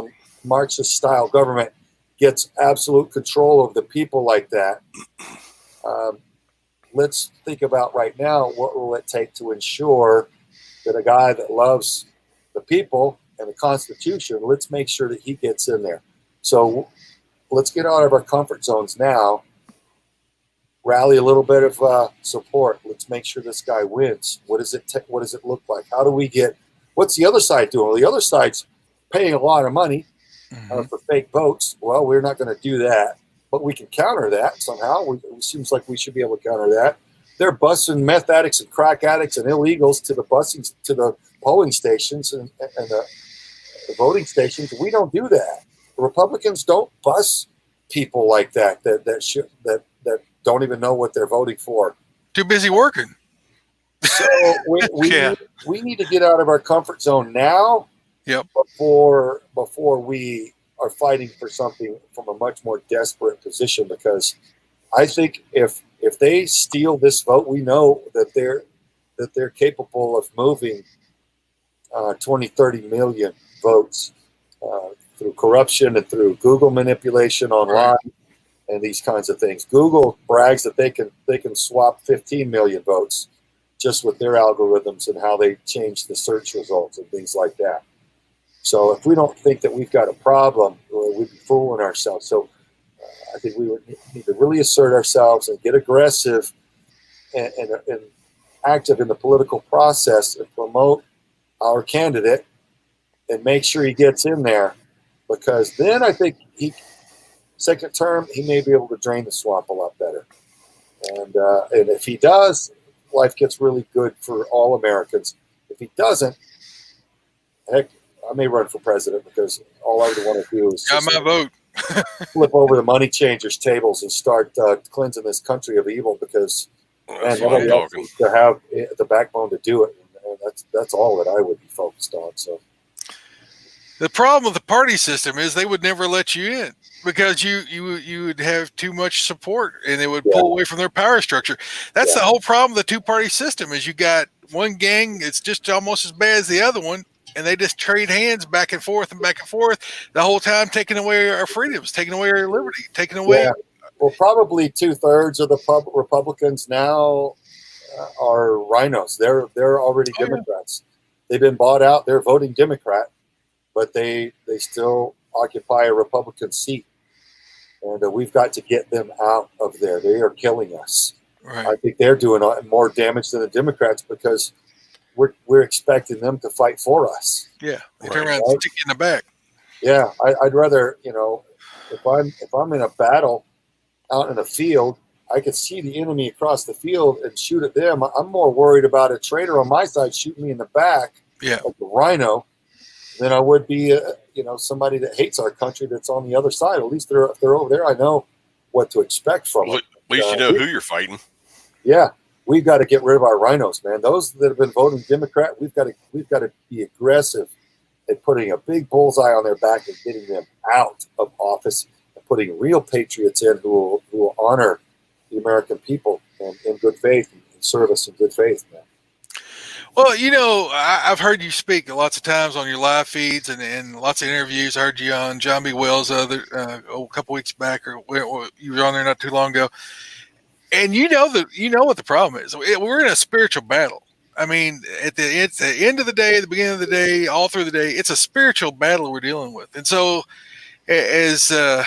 style government gets absolute control of the people like that, let's think about right now, what will it take to ensure that a guy that loves the people and the Constitution, let's make sure that he gets in there. So let's get out of our comfort zones now, rally a little bit of support. Let's make sure this guy wins. What does it look like? How do we get, what's the other side doing? Well, the other side's paying a lot of money for fake votes. Well, we're not going to do that. But we can counter that somehow. It seems like we should be able to counter that. They're busing meth addicts and crack addicts and illegals to the polling stations and the voting stations. We don't do that. The Republicans don't bus people like that don't even know what they're voting for. Too busy working. So we need to get out of our comfort zone now. Yep. Before we are fighting for something from a much more desperate position, because I think if they steal this vote, we know that they're capable of moving 20, 30 million votes through corruption and through Google manipulation online and these kinds of things. Google brags that they can swap 15 million votes just with their algorithms and how they change the search results and things like that. So if we don't think that we've got a problem, we'd be fooling ourselves. So I think we would need to really assert ourselves and get aggressive and active in the political process and promote our candidate and make sure he gets in there, because then I think second term, he may be able to drain the swamp a lot better. And if he does, life gets really good for all Americans. If he doesn't, heck, I may run for president because all I would want to do is Got my vote. flip over the money changers tables and start cleansing this country of evil because That's man, what I'm nobody else talking. seems to have the backbone to do it. And that's all that I would be focused on. So The problem with the party system is they would never let you in because you would have too much support and they would pull away from their power structure. That's the whole problem with the two-party system is you got one gang, it's just almost as bad as the other one, and they just trade hands back and forth the whole time, taking away our freedoms, taking away our liberty, taking away. Yeah. Well, probably 2/3 of the Republicans now are rhinos. They're already Democrats. They've been bought out. They're voting Democrat, but they still occupy a Republican seat, and we've got to get them out of there. They are killing us. Right. I think they're doing more damage than the Democrats because we're expecting them to fight for us. Yeah, they turn around and stick you in the back. Yeah, I'd rather, if I'm in a battle out in a field, I could see the enemy across the field and shoot at them. I'm more worried about a traitor on my side shooting me in the back, like a rhino, than I would be, somebody that hates our country that's on the other side. At least if they're over there, I know what to expect from them. At least you know who you're fighting. Yeah, we've got to get rid of our rhinos, man. Those that have been voting Democrat, we've got to be aggressive at putting a big bullseye on their back and getting them out of office and putting real patriots in who will honor the American people and in good faith and serve us in good faith, man. Well, I've heard you speak lots of times on your live feeds and lots of interviews. I heard you on John B. Wells a couple weeks back, or you were on there not too long ago. And you know what the problem is. We're in a spiritual battle. I mean, at the end of the day, the beginning of the day, all through the day, it's a spiritual battle we're dealing with. And so, as Alexei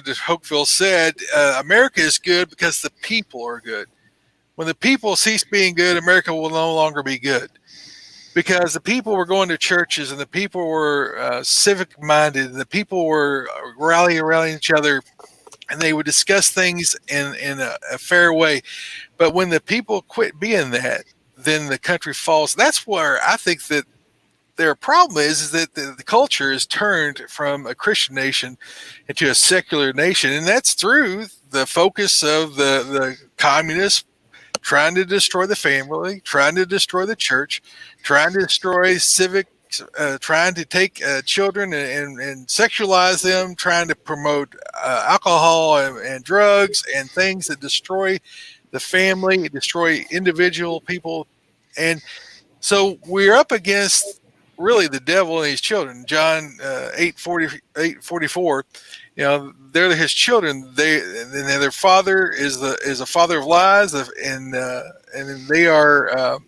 de Tocqueville said, America is good because the people are good. When the people cease being good, America will no longer be good. Because the people were going to churches and the people were civic-minded and the people were rallying each other, and they would discuss things in a fair way. But when the people quit being that, then the country falls. That's where I think that their problem is that the culture is turned from a Christian nation into a secular nation. And that's through the focus of the communists trying to destroy the family, trying to destroy the church, trying to destroy civics, trying to take children and sexualize them, trying to promote alcohol and drugs and things that destroy the family, destroy individual people. And so we're up against really the devil and his children. John 8:44, they're his children. Their father is a father of lies, and they are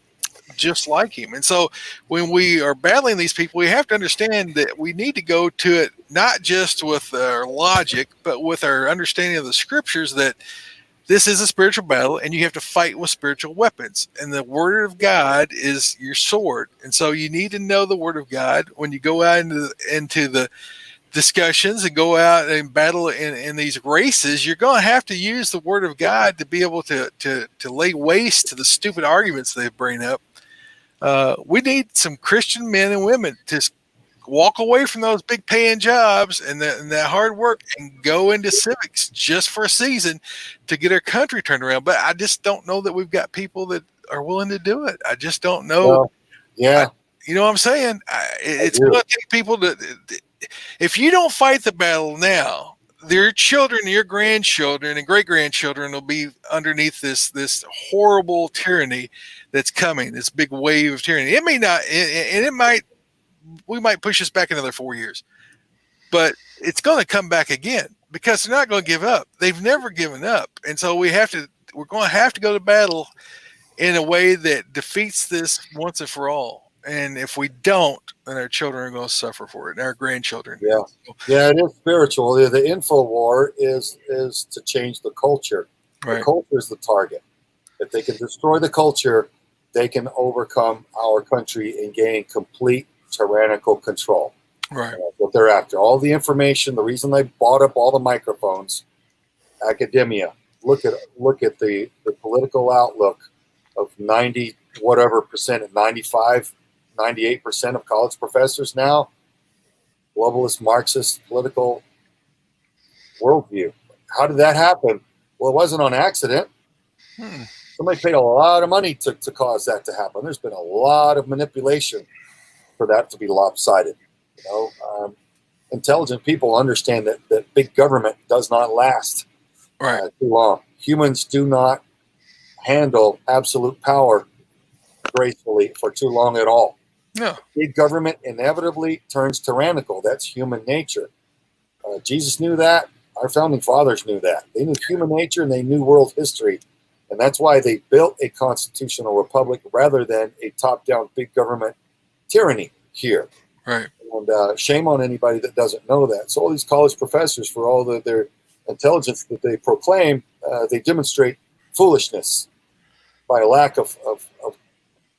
just like him. And so when we are battling these people, we have to understand that we need to go to it not just with our logic, but with our understanding of the scriptures, that this is a spiritual battle and you have to fight with spiritual weapons. And the word of God is your sword. And so you need to know the word of God when you go out into the discussions and go out and battle in these races. You're going to have to use the word of God to be able to lay waste to the stupid arguments they bring up. We need some Christian men and women to walk away from those big paying jobs and that hard work and go into civics just for a season to get our country turned around. But I just don't know that we've got people that are willing to do it. I just don't know. Well, yeah. You know what I'm saying? It's going to take people if you don't fight the battle now, your children, your grandchildren and great grandchildren will be underneath this horrible tyranny that's coming, this big wave of tyranny. It may not, and we might push us back another 4 years, but it's going to come back again because they're not going to give up. They've never given up. And so we're going to have to go to battle in a way that defeats this once and for all. And if we don't, then our children are going to suffer for it, and our grandchildren. Yeah, yeah, it is spiritual. The info war is to change the culture. Right. The culture is the target. If they can destroy the culture, they can overcome our country and gain complete tyrannical control. Right. That's what they're after. All the information, the reason they bought up all the microphones, academia. Look at the political outlook of 90 whatever percent, 95 98% of college professors now, globalist, Marxist, political worldview. How did that happen? Well, it wasn't on accident. Somebody paid a lot of money to cause that to happen. There's been a lot of manipulation for that to be lopsided. Intelligent people understand that big government does not last too long. Humans do not handle absolute power gracefully for too long at all. No. Big government inevitably turns tyrannical. That's human nature. Jesus knew that. Our founding fathers knew that. They knew human nature and they knew world history. And that's why they built a constitutional republic rather than a top-down big government tyranny here. Right. And shame on anybody that doesn't know that. So all these college professors, for all their intelligence that they proclaim, they demonstrate foolishness by a lack of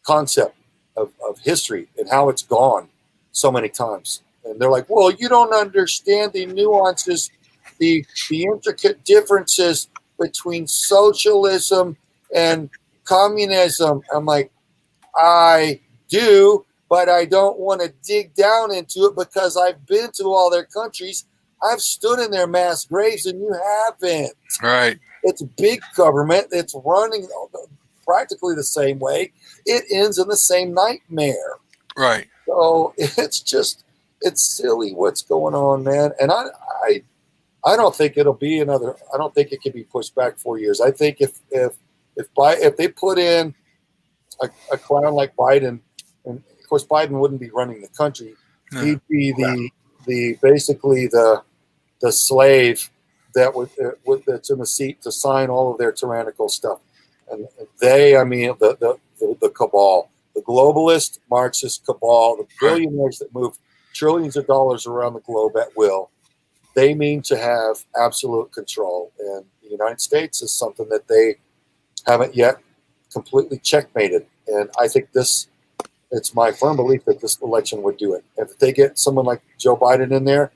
concept of history and how it's gone so many times. And they're like, well, you don't understand the nuances, the intricate differences between socialism and communism. I'm like, I do, but I don't want to dig down into it because I've been to all their countries. I've stood in their mass graves and you haven't. Right. It's big government. It's running practically the same way. It ends in the same nightmare. Right. So it's silly what's going on, man. And I don't think it'll be another. I don't think it can be pushed back 4 years. I think if they put in a clown like Biden, and of course Biden wouldn't be running the country. No. He'd be basically the slave that's in the seat to sign all of their tyrannical stuff. And the cabal, the globalist Marxist cabal, the billionaires that move trillions of dollars around the globe at will. They mean to have absolute control, and the United States is something that they haven't yet completely checkmated. And I think it's my firm belief that this election would do it. If they get someone like Joe Biden in there,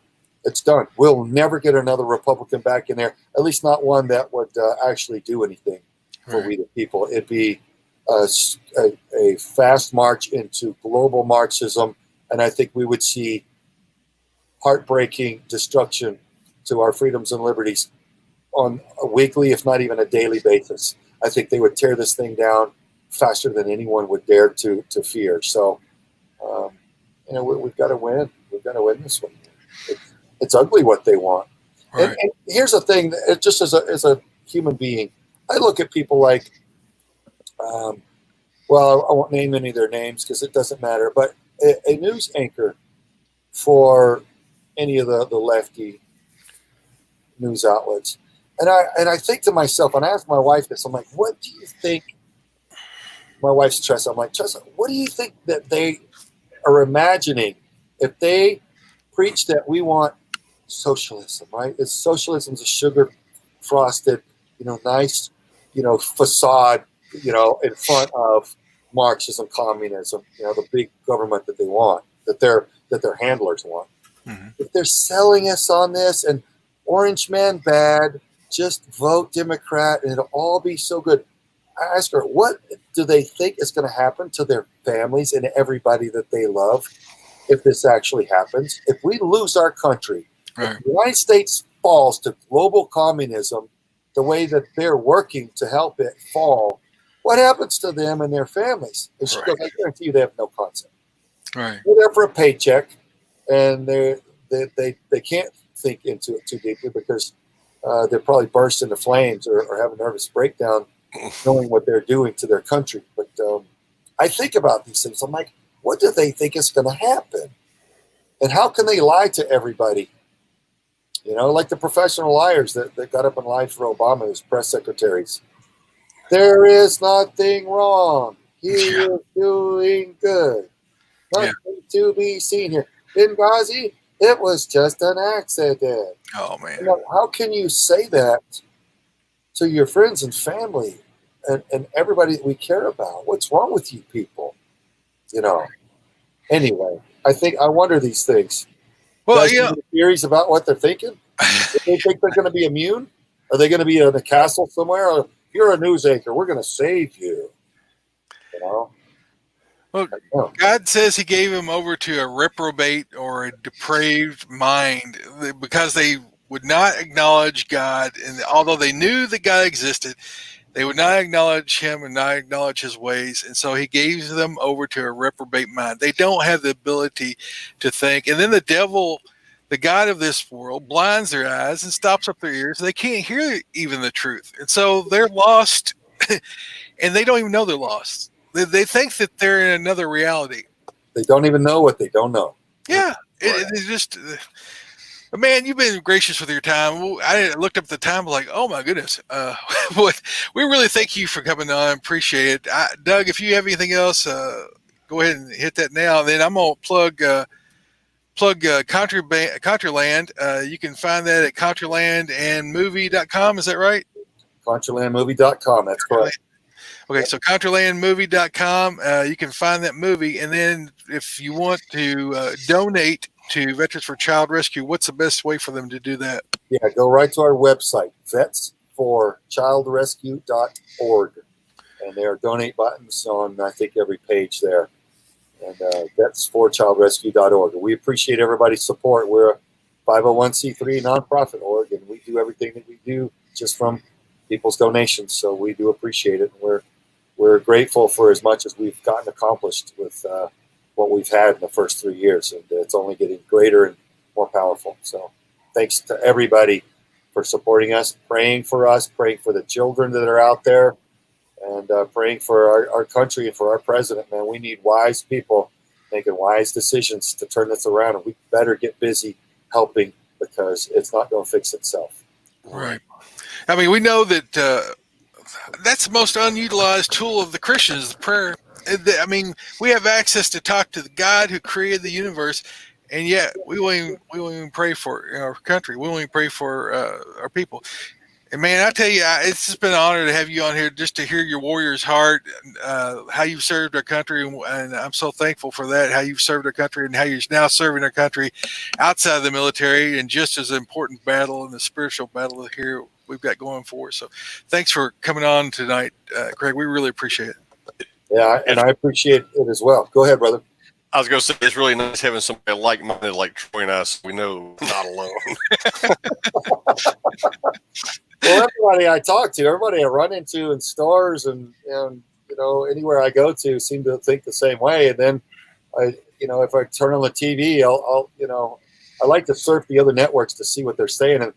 it's done. We'll never get another Republican back in there, at least not one that would actually do anything for we the people. It'd be a fast march into global Marxism, and I think we would see heartbreaking destruction to our freedoms and liberties on a weekly, if not even a daily basis. I think they would tear this thing down faster than anyone would dare to fear. So, we've got to win. We've got to win this one. It's ugly what they want. Right. And here's the thing: just as a human being, I look at people like, I won't name any of their names because it doesn't matter, but a news anchor for any of the lefty news outlets. And I think to myself, and I ask my wife this, I'm like, what do you think? My wife's Tressa. I'm like, Tressa, what do you think that they are imagining if they preach that we want socialism, right? It's socialism's a sugar frosted, nice, facade, in front of Marxism, communism, the big government that they want, that their handlers want. Mm-hmm. If they're selling us on this and Orange Man bad, just vote Democrat and it'll all be so good. I ask her, what do they think is going to happen to their families and everybody that they love if this actually happens? If we lose our country, if the United States falls to global communism the way that they're working to help it fall, what happens to them and their families? And she goes, I guarantee you they have no concept. Right. They're there for a paycheck, and they can't think into it too deeply because they'll probably burst into flames or have a nervous breakdown knowing what they're doing to their country. But I think about these things. I'm like, what do they think is going to happen? And how can they lie to everybody? Like the professional liars that got up and lied for Obama as press secretaries. There is nothing wrong. He is doing good. Nothing to be seen here. Benghazi, it was just an accident. Oh, man. How can you say that to your friends and family and everybody that we care about? What's wrong with you people? Anyway, I wonder these things. Well, theories about what they're thinking. Do they think they're going to be immune? Are they going to be in a castle somewhere? Or, you're a news anchor. We're going to save you. Well, Oh, God says he gave him over to a reprobate or a depraved mind because they would not acknowledge God. And although they knew that God existed, they would not acknowledge him and not acknowledge his ways. And so he gave them over to a reprobate mind. They don't have the ability to think. And then the devil, the God of this world, blinds their eyes and stops up their ears. They can't hear even the truth. And so they're lost and they don't even know they're lost. They think that they're in another reality. they don't even know what they don't know. Yeah. Right. It's just, man, you've been gracious with your time. I looked up the time, like, oh my goodness. We really thank you for coming on. Appreciate it. Doug, if you have anything else, go ahead and hit that now. And then I'm going to plug Contraland. You can find that at contralandandmovie.com. Is that right? Contralandmovie.com. That's correct. Okay, so contralandmovie.com. You can find that movie. And then if you want to donate to Veterans for Child Rescue, what's the best way for them to do that? Yeah, go right to our website, vetsforchildrescue.org. And there are donate buttons on, I think, every page there. And vetsforchildrescue.org. We appreciate everybody's support. We're a 501c3 nonprofit org, and we do everything that we do just from people's donations. So we do appreciate it. And we're grateful for as much as we've gotten accomplished with what we've had in the first 3 years. And it's only getting greater and more powerful. So thanks to everybody for supporting us, praying for the children that are out there, and praying for our country and for our president. Man, we need wise people making wise decisions to turn this around, and we better get busy helping because it's not going to fix itself. Right. I mean, we know that that's the most unutilized tool of the Christians, prayer. I mean, we have access to talk to the God who created the universe, and yet we won't even pray for our country. We won't even pray for our people. And man, I tell you, it's just been an honor to have you on here just to hear your warrior's heart, how you've served our country. And I'm so thankful for that, how you've served our country and how you're now serving our country outside of the military and just as important battle and the spiritual battle here we've got going for us. So thanks for coming on tonight, Craig. We really appreciate it. Yeah, and I appreciate it as well. Go ahead, brother. I was going to say, it's really nice having somebody like-minded like Troy and us. We know we're not alone. Well, everybody I talk to, everybody I run into in stores and anywhere I go to seem to think the same way. And then if I turn on the TV, I like to surf the other networks to see what they're saying. And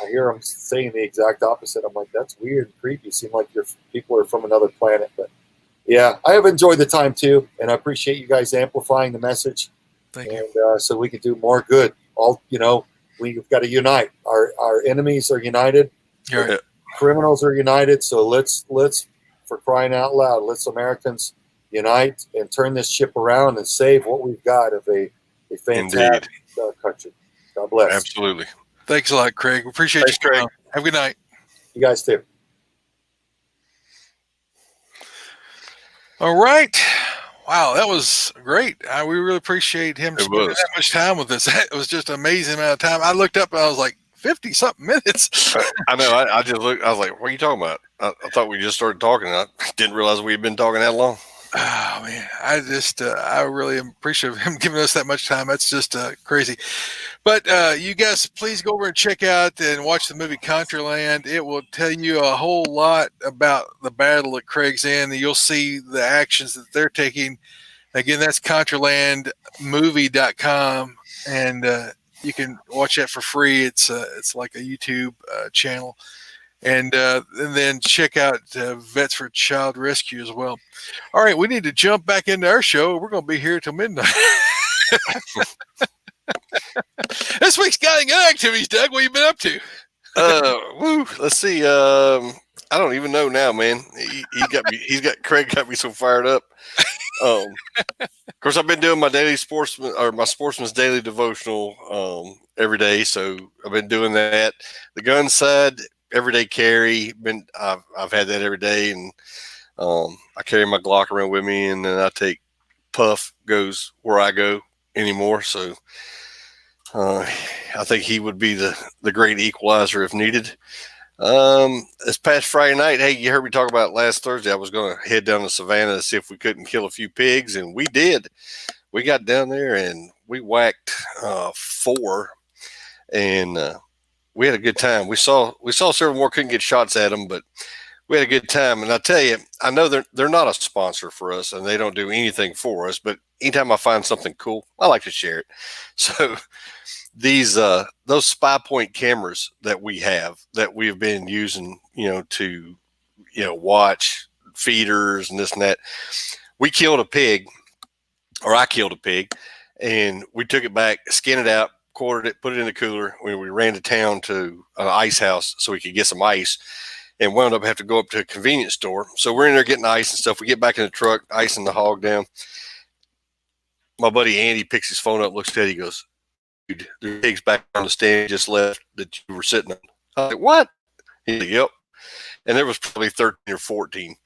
I hear them saying the exact opposite. I'm like, that's weird and creepy. Seem like your people are from another planet. But yeah, I have enjoyed the time too. And I appreciate you guys amplifying the message. Thank you. And so we can do more good. We've got to unite. Our enemies are united. Right. Criminals are united. So let's, for crying out loud, let's Americans unite and turn this ship around and save what we've got of a fantastic country. God bless. Absolutely. Thanks a lot, Craig. We appreciate you, Craig. Have a good night. You guys too. All right. Wow, that was great. We really appreciate him spending that much time with us. It was just an amazing amount of time. I looked up and I was like, 50-something minutes. I know. I just looked. I was like, what are you talking about? I thought we just started talking. I didn't realize we had been talking that long. Oh, man. I really appreciate him giving us that much time. That's just crazy. But you guys, please go over and check out and watch the movie Contraland. It will tell you a whole lot about the battle that Craig's in. You'll see the actions that they're taking. Again, that's contralandmovie.com. And you can watch that for free. It's like a YouTube channel. And then check out Vets for Child Rescue as well. All right, we need to jump back into our show. We're going to be here till midnight. This week's Guiding Activities, Doug. What have you been up to? Let's see. I don't even know now, man. Craig got me so fired up. Of course, I've been doing my Sportsman's Daily Devotional every day, so I've been doing that. The gun side, everyday carry. I've had that every day, and I carry my Glock around with me, and then I take Puff goes where I go anymore. So I think he would be the great equalizer if needed. This past Friday night, hey, you heard me talk about last Thursday. I was going to head down to Savannah to see if we couldn't kill a few pigs, and we did. We got down there and we whacked 4, and we had a good time. We saw several more, couldn't get shots at them, but we had a good time. And I tell you, I know they're not a sponsor for us, and they don't do anything for us. But anytime I find something cool, I like to share it. So these those spy point cameras that we have that we've been using, to watch feeders and this and that. We killed a pig, or I killed a pig, and we took it back, skinned it out, quartered it, put it in the cooler. We ran to town to an ice house so we could get some ice, and wound up having to go up to a convenience store. So we're in there getting ice and stuff. We get back in the truck, icing the hog down. My buddy Andy picks his phone up, looks at it, he goes, "Dude, the pig's back on the stand just left that you were sitting on." I was like, "What?" He's like, "Yep." And there was probably 13 or 14.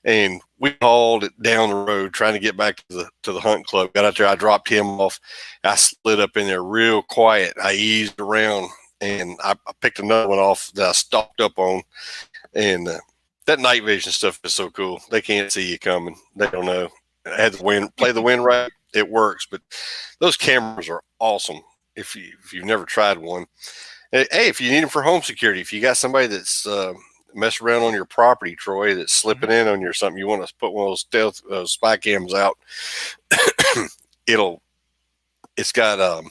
And we hauled it down the road trying to get back to the hunt club. Got out there, I dropped him off. I slid up in there real quiet. I eased around, and I picked another one off that I stalked up on. And that night vision stuff is so cool. They can't see you coming. They don't know. I had the wind, play the wind right. It works. But those cameras are awesome if you've never tried one. Hey, if you need them for home security, if you got somebody that's mess around on your property, Troy, that's slipping in on you or something, you want to put one of those stealth spy cams out. It's got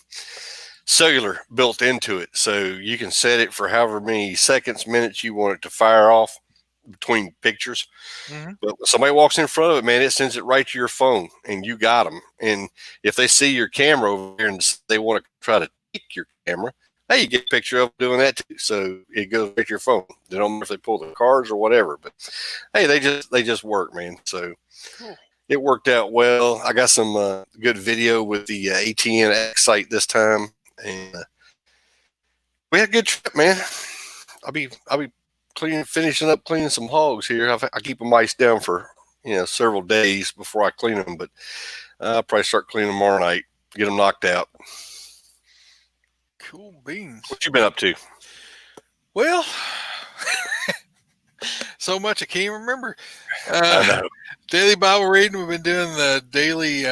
cellular built into it, so you can set it for however many seconds, minutes you want it to fire off between pictures. But when somebody walks in front of it, man, it sends it right to your phone, and you got them. And if they see your camera over there and they want to try to take your camera, hey, you get a picture of doing that too. So it goes right to your phone. They don't know if they pull the cards or whatever, but hey, they just work, man. So cool. It worked out well. I got some good video with the ATN X site this time, and we had a good trip, man. I'll be finishing up cleaning some hogs here. I keep them iced down for several days before I clean them, but I'll probably start cleaning them tomorrow night, get them knocked out. Cool beans. What you been up to? Well, so much I can't remember. I know. Daily Bible reading. We've been doing the daily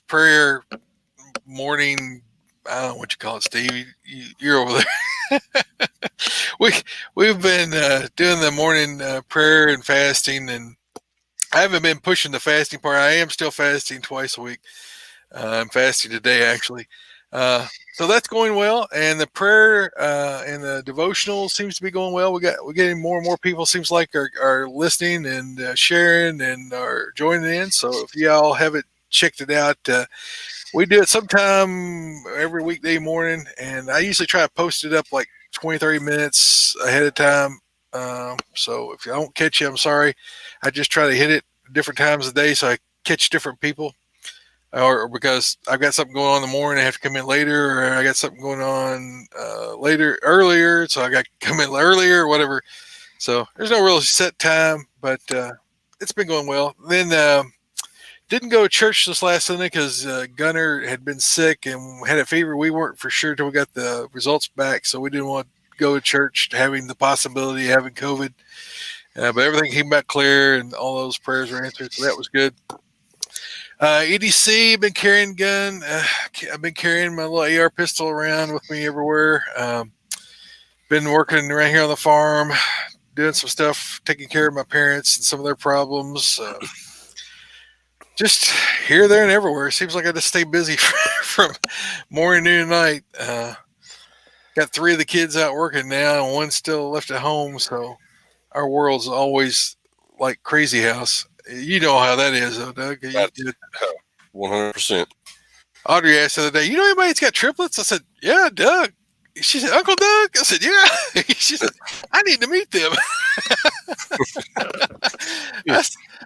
prayer morning. I don't know what you call it, Steve. You're over there. We've been doing the morning prayer and fasting, and I haven't been pushing the fasting part. I am still fasting twice a week. I'm fasting today, actually. So that's going well, and the prayer and the devotional seems to be going well. We're getting more and more people. Seems like are listening and sharing and are joining in. So if y'all haven't checked it out, we do it sometime every weekday morning, and I usually try to post it up like 20-30 minutes ahead of time. So if I don't catch you, I'm sorry. I just try to hit it different times of the day so I catch different people. Or because I've got something going on in the morning, I have to come in later, or I got something going on earlier, so I got to come in earlier or whatever. So there's no real set time, but it's been going well. Then didn't go to church this last Sunday because Gunner had been sick and had a fever. We weren't for sure till we got the results back, so we didn't want to go to church having the possibility of having COVID. But everything came back clear, and all those prayers were answered, so that was good. EDC, been carrying gun. I've been carrying my little AR pistol around with me everywhere. Been working around here on the farm, doing some stuff, taking care of my parents and some of their problems. Just here, there, and everywhere. Seems like I just stay busy from morning, noon, and night. Got 3 of the kids out working now, and 1 still left at home. So our world's always like crazy house. You know how that is, though, Doug. 100%. Audrey asked the other day, "You know anybody that's got triplets?" I said, "Yeah, Doug." She said, "Uncle Doug?" I said, "Yeah." She said, "I need to meet them."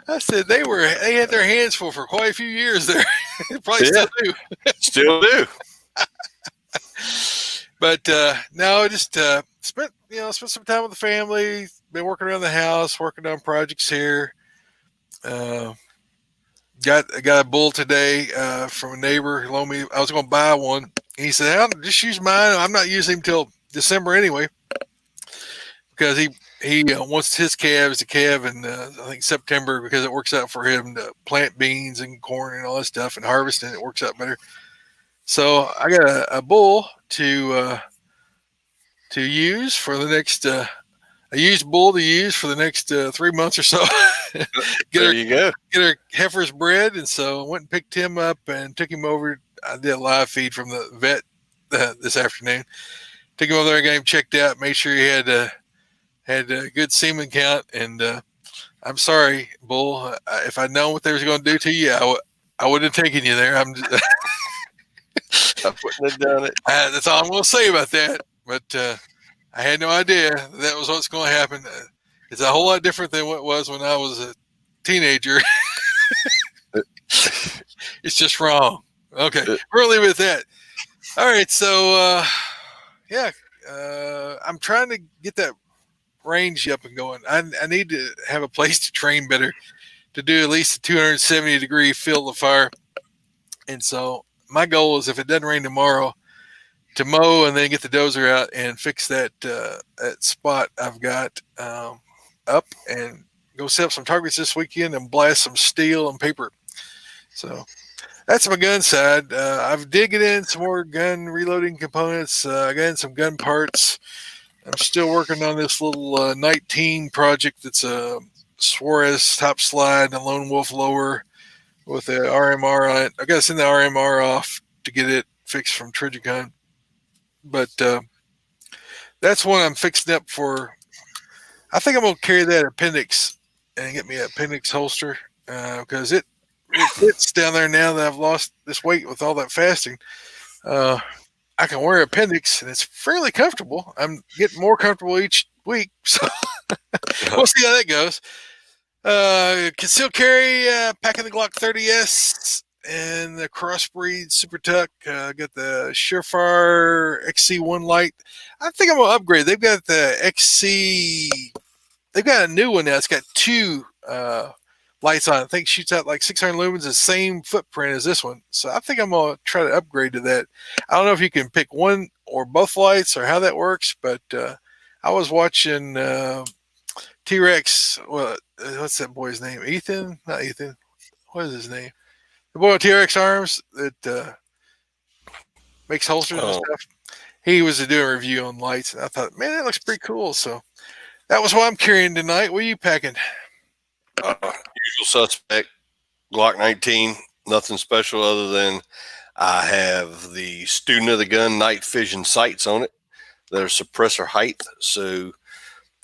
I said they had their hands full for quite a few years there. Probably still do. Still do. But no, just spent some time with the family. Been working around the house, working on projects here. Got a bull today from a neighbor who loaned me. I was going to buy one. He said, "I'll just use mine. I'm not using him till December anyway." because he wants his calves to calve in I think September, because it works out for him to plant beans and corn and all that stuff and harvest, and it works out better. So I got a bull to use for the next a used bull to use for the next 3 months or so. Get her heifers bred, and so I went and picked him up and took him over. I did a live feed from the vet this afternoon. Took him over there, got him checked out, made sure he had a good semen count. And I'm sorry, bull, if I'd known what they was going to do to you, I wouldn't have taken you there. I'm just, I wouldn't have done it. That's all I'm going to say about that. But I had no idea that was what's going to happen. It's a whole lot different than what it was when I was a teenager. It's just wrong. Okay, we're going to leave it at that. All right, so I'm trying to get that range up and going. I need to have a place to train better, to do at least a 270-degree field of fire. And so my goal is, if it doesn't rain tomorrow, to mow and then get the dozer out and fix that spot I've got up, and go set up some targets this weekend and blast some steel and paper. So that's my gun side. I've did get in some more gun reloading components. I got in some gun parts. I'm still working on this little 19 project. That's a Suarez top slide and a Lone Wolf lower with a RMR on it. I got to send the RMR off to get it fixed from Trigicon. But that's one I'm fixing up for. I think I'm going to carry that appendix and get me an appendix holster, because it fits down there now that I've lost this weight with all that fasting. I can wear appendix, and it's fairly comfortable. I'm getting more comfortable each week, so we'll see how that goes. Concealed carry, packing the Glock 30S and the Crossbreed Super Tuck. Got the Surefire XC1 light. I think I'm going to upgrade. They've got the XC. They've got a new one now. It's got two lights on it. I think it shoots out like 600 lumens, the same footprint as this one. So I think I'm going to try to upgrade to that. I don't know if you can pick one or both lights or how that works, but I was watching T-Rex. Well, what's that boy's name? Ethan? Not Ethan. What is his name? The boy with T-Rex arms that makes holsters and stuff. He was doing a review on lights, and I thought, man, that looks pretty cool. So that was what I'm carrying tonight. What are you packing? Usual suspect, Glock 19. Nothing special other than I have the student of the gun night vision sights on it. They're suppressor height,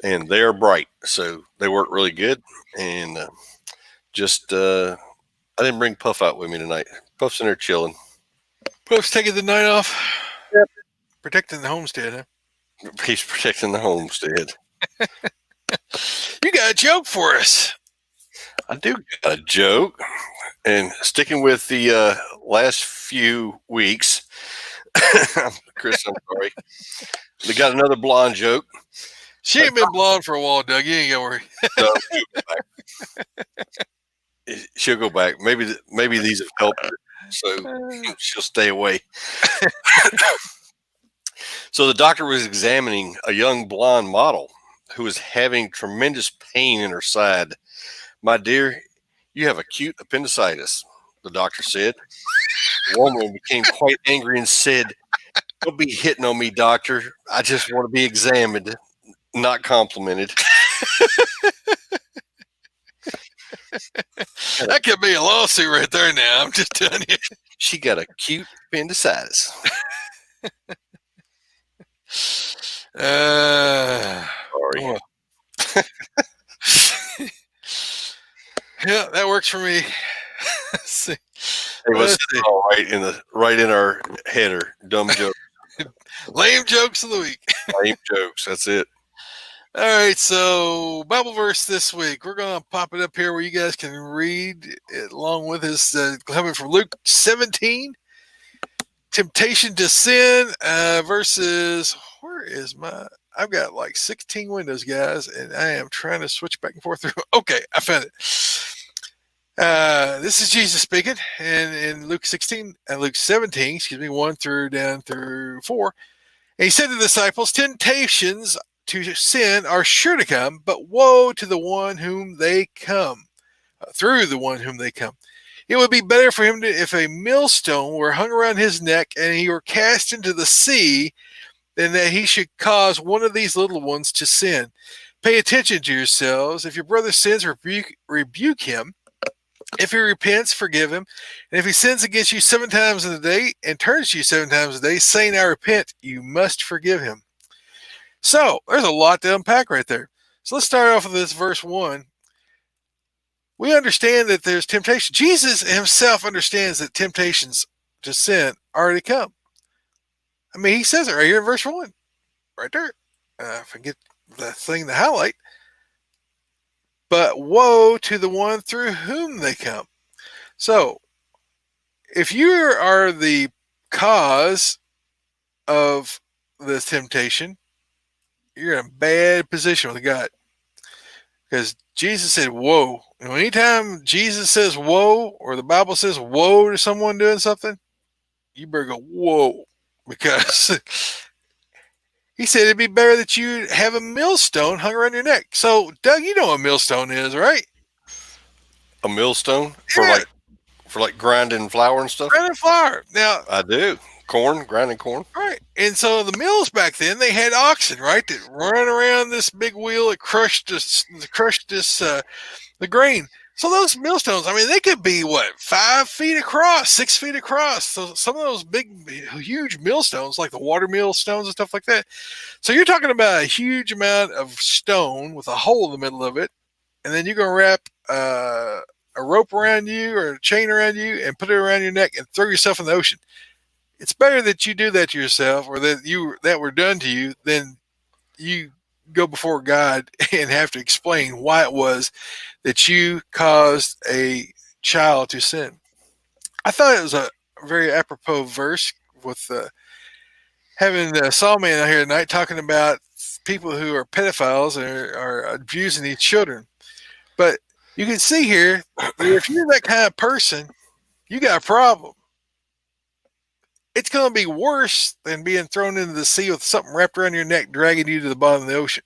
and they are bright, so they work really good. And I didn't bring Puff out with me tonight. Puff's in there chilling. Puff's taking the night off. Yep. Protecting the homestead, huh? He's protecting the homestead. You got a joke for us. I do got a joke. And sticking with the last few weeks, Chris, I'm sorry. They got another blonde joke. She ain't been blonde for a while, Doug. You ain't got to worry. She'll go back. Maybe these have helped her, so she'll stay away. So the doctor was examining a young blonde model who was having tremendous pain in her side. "My dear, you have acute appendicitis," the doctor said. The woman became quite angry and said, "Don't be hitting on me, doctor. I just want to be examined, not complimented." That could be a lawsuit right there now. I'm just telling you. She got acute appendicitis. Sorry. Yeah, that works for me. See. Hey, let's all right in our header. Dumb joke. Lame jokes of the week. Lame jokes. That's it. All right, so Bible verse this week. We're going to pop it up here where you guys can read it along with us. Coming from Luke 17, temptation to sin versus, where is my, I've got like 16 windows, guys, and I am trying to switch back and forth through. Okay, I found it. This is Jesus speaking in Luke 17, 1 through down through 4. And he said to the disciples, temptations to sin are sure to come, but woe to the one whom they come, through the one whom they come. It would be better for him if a millstone were hung around his neck and he were cast into the sea than that he should cause one of these little ones to sin. Pay attention to yourselves. If your brother sins, rebuke him. If he repents, forgive him. And if he sins against you 7 times in a day and turns to you 7 times a day, saying, I repent, you must forgive him. So there's a lot to unpack right there. So let's start off with this verse 1. We understand that there's temptation. Jesus himself understands that temptations to sin already come. I mean, he says it right here in verse 1. Right there. Forget the thing to highlight. But woe to the one through whom they come. So, if you are the cause of this temptation, you're in a bad position with God. Because Jesus said, woe. And anytime Jesus says woe, or the Bible says woe to someone doing something, you better go, whoa. Because he said it'd be better that you have a millstone hung around your neck. So, Doug, you know what a millstone is, right? A millstone for like grinding flour and stuff. Grinding flour. Now I do grinding corn. Right, and so the mills back then they had oxen, right, that run around this big wheel that crushed the grain. So those millstones, I mean, they could be 5 feet across, 6 feet across. So some of those big, huge millstones, like the water millstones and stuff like that. So you're talking about a huge amount of stone with a hole in the middle of it, and then you're going to wrap a rope around you or a chain around you and put it around your neck and throw yourself in the ocean. It's better that you do that to yourself, or that were done to you, than you go before God and have to explain why it was that you caused a child to sin. I thought it was a very apropos verse with having Sawman out here tonight talking about people who are pedophiles and are abusing these children. But you can see here, if you're that kind of person, you got a problem. It's going to be worse than being thrown into the sea with something wrapped around your neck, dragging you to the bottom of the ocean.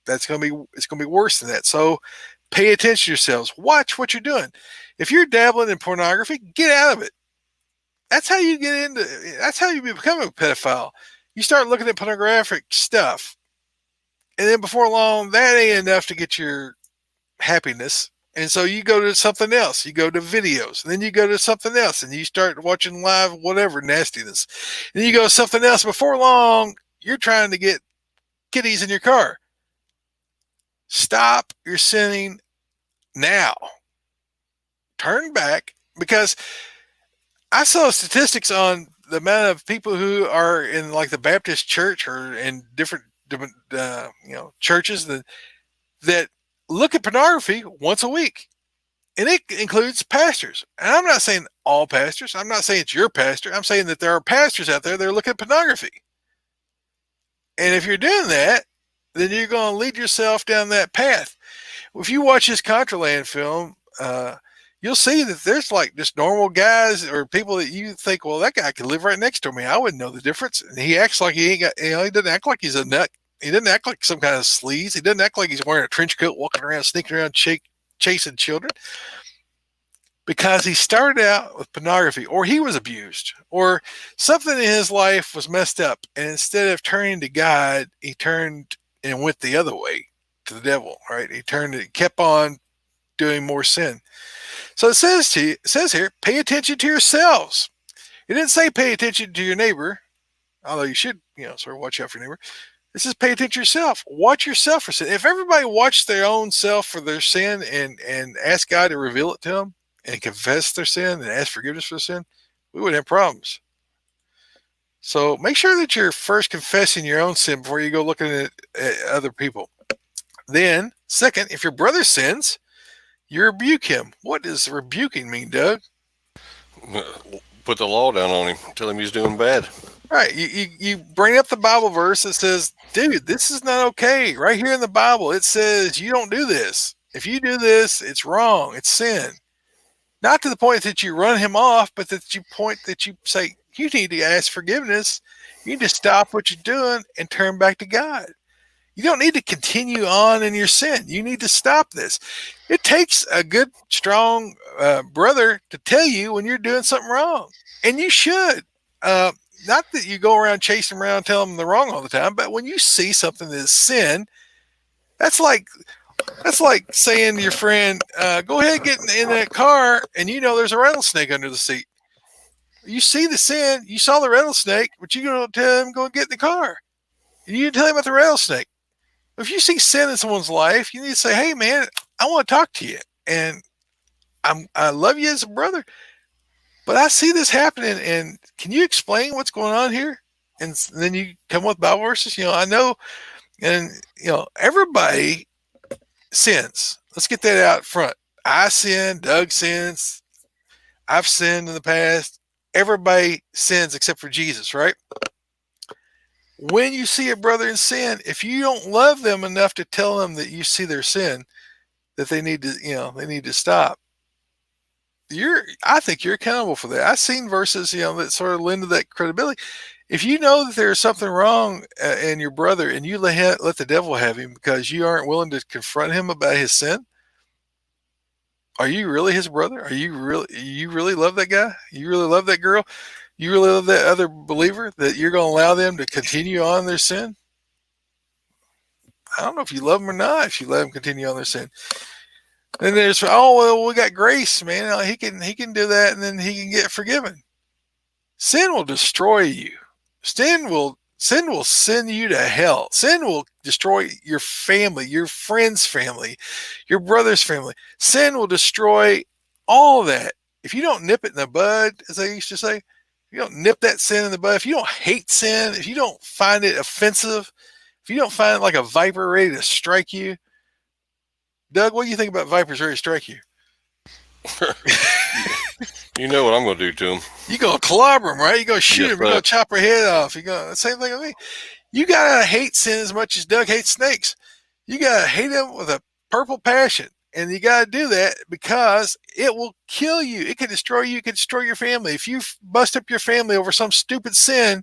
It's going to be worse than that. So pay attention to yourselves. Watch what you're doing. If you're dabbling in pornography, get out of it. That's how you become a pedophile. You start looking at pornographic stuff. And then before long, that ain't enough to get your happiness. And so you go to something else. You go to videos. And then you go to something else. And you start watching live whatever nastiness. And then you go to something else. Before long, you're trying to get kitties in your car. Stop your sinning now. Turn back. Because I saw statistics on the amount of people who are in like the Baptist church or in different churches that look at pornography once a week. And it includes pastors. And I'm not saying all pastors. I'm not saying it's your pastor. I'm saying that there are pastors out there that are looking at pornography. And if you're doing that, then you're going to lead yourself down that path. If you watch this Contraland film, you'll see that there's like just normal guys or people that you think, well, that guy could live right next to me. I wouldn't know the difference. And he acts like he ain't got, he doesn't act like he's a nut. He doesn't act like some kind of sleaze. He doesn't act like he's wearing a trench coat, walking around, sneaking around, chasing children. Because he started out with pornography, or he was abused, or something in his life was messed up. And instead of turning to God, he turned and went the other way to the devil, right? He kept on doing more sin. So it says here, pay attention to yourselves. It didn't say pay attention to your neighbor, although you should, sort of watch out for your neighbor. This is pay attention to yourself. Watch yourself for sin. If everybody watched their own self for their sin and asked God to reveal it to them and confess their sin and ask forgiveness for their sin, we wouldn't have problems. So make sure that you're first confessing your own sin before you go looking at other people. Then, second, if your brother sins, you rebuke him. What does rebuking mean, Doug? Put the law down on him. Tell him he's doing bad. Right. You bring up the Bible verse that says, dude, this is not okay. Right here in the Bible, it says you don't do this. If you do this, it's wrong. It's sin. Not to the point that you run him off, but that you say, you need to ask forgiveness. You need to stop what you're doing and turn back to God. You don't need to continue on in your sin. You need to stop this. It takes a good, strong brother to tell you when you're doing something wrong. And you should. Not that you go around chasing around telling them they're wrong all the time, but when you see something that is sin, that's like saying to your friend, go ahead and get in that car, and you know there's a rattlesnake under the seat. You see the sin, you saw the rattlesnake, but you don't tell him go get in the car. And you tell him about the rattlesnake. If you see sin in someone's life, you need to say, hey, man, I want to talk to you. And I love you as a brother, but I see this happening. And can you explain what's going on here? And then you come with Bible verses. I know, and, everybody sins. Let's get that out front. I sin, Doug sins. I've sinned in the past. Everybody sins except for Jesus, right? When you see a brother in sin, if you don't love them enough to tell them that you see their sin, that they need to stop, I think you're accountable for that. I've seen verses, that sort of lend to that credibility. If you know that there's something wrong in your brother and you let the devil have him because you aren't willing to confront him about his sin, are you really his brother? You really love that guy? You really love that girl? You really love that other believer that you're going to allow them to continue on their sin? I don't know if you love them or not, if you let them continue on their sin. And there's, we got grace, man. He can do that, and then he can get forgiven. Sin will destroy you. Sin will send you to hell. Sin will destroy your family, your friend's family, your brother's family. Sin will destroy all that. If you don't nip it in the bud, as I used to say, if you don't nip that sin in the bud, if you don't hate sin, if you don't find it offensive, if you don't find it like a viper ready to strike you, Doug, what do you think about vipers ready to strike you? You know what I'm going to do to them. You're going to clobber them, right? You're going to shoot them. You're going to chop their head off. The same thing with me. You got to hate sin as much as Doug hates snakes. You got to hate them with a purple passion. And you got to do that because it will kill you. It can destroy you. It can destroy your family. If you bust up your family over some stupid sin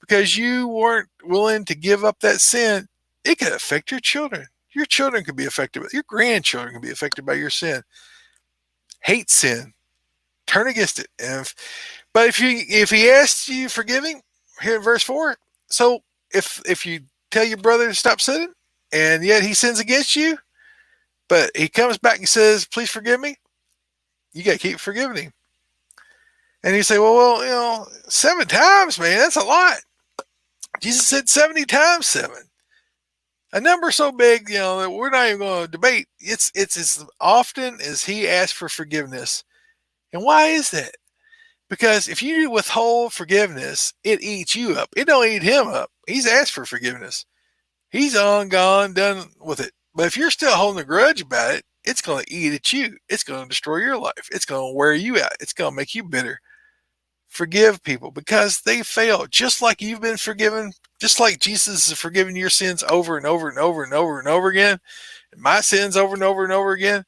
because you weren't willing to give up that sin, it could affect your children. Your children could be affected. Your grandchildren can be affected by your sin. Hate sin. Turn against it. But if he asks you forgive him, here in verse 4, so if you tell your brother to stop sinning, and yet he sins against you, but he comes back and says, please forgive me, you got to keep forgiving him. And you say, well, 7 times, man, that's a lot. Jesus said 70 times 7. A number so big, that we're not even going to debate. It's as often as he asks for forgiveness. And why is that? Because if you withhold forgiveness, it eats you up. It don't eat him up. He's asked for forgiveness. He's on, gone, done with it. But if you're still holding a grudge about it, it's going to eat at you. It's going to destroy your life. It's going to wear you out. It's going to make you bitter. Forgive people because they failed. Just like you've been forgiven, just like Jesus has forgiven your sins over and over and over and over and over again, and my sins over and over and over again,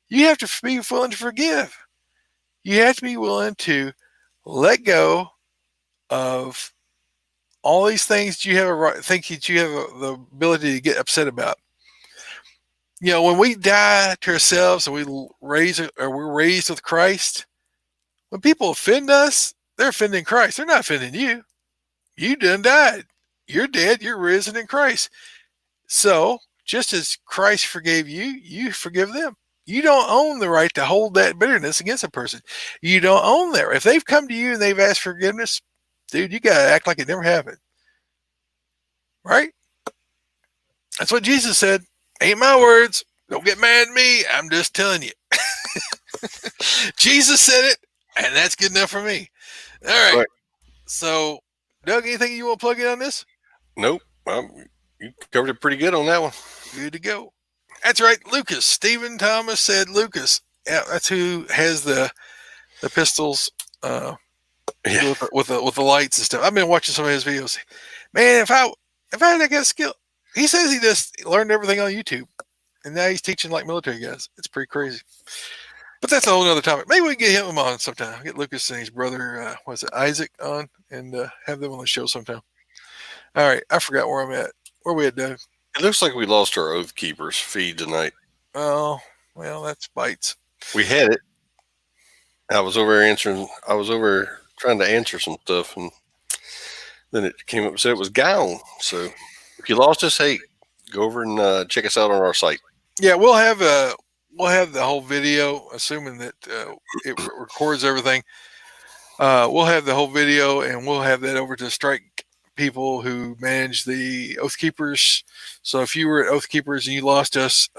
you have to be willing to forgive. You have to be willing to let go of all these things you have think that you have the ability to get upset about. When we die to ourselves and we're raised with Christ, when people offend us, they're offending Christ. They're not offending you. You done died. You're dead. You're risen in Christ. So just as Christ forgave you, you forgive them. You don't own the right to hold that bitterness against a person. You don't own that. If they've come to you and they've asked forgiveness, dude, you got to act like it never happened. Right? That's what Jesus said. Ain't my words. Don't get mad at me. I'm just telling you. Jesus said it, and that's good enough for me. All right. So, Doug, anything you want to plug in on this? Nope. You covered it pretty good on that one. Good to go. That's right, Lucas. Stephen Thomas said Lucas. Yeah, that's who has the pistols with the lights and stuff. I've been watching some of his videos. Man, if I had that kind of skill, he says he just learned everything on YouTube, and now he's teaching like military guys. It's pretty crazy. But that's a whole other topic. Maybe we can get him on sometime. Get Lucas and his brother, Isaac, on and have them on the show sometime. All right, I forgot where I'm at. Where we at, Doug? It looks like we lost our Oath Keepers feed tonight. Oh, well, that's bites. We had it. I was over trying to answer some stuff, and then it came up and said it was gone. So if you lost us, hey, go over and check us out on our site. Yeah, we'll have the whole video, assuming that it records everything. We'll have the whole video, and we'll have that over to Strike people who manage the Oath Keepers. So if you were at Oath Keepers and you lost us,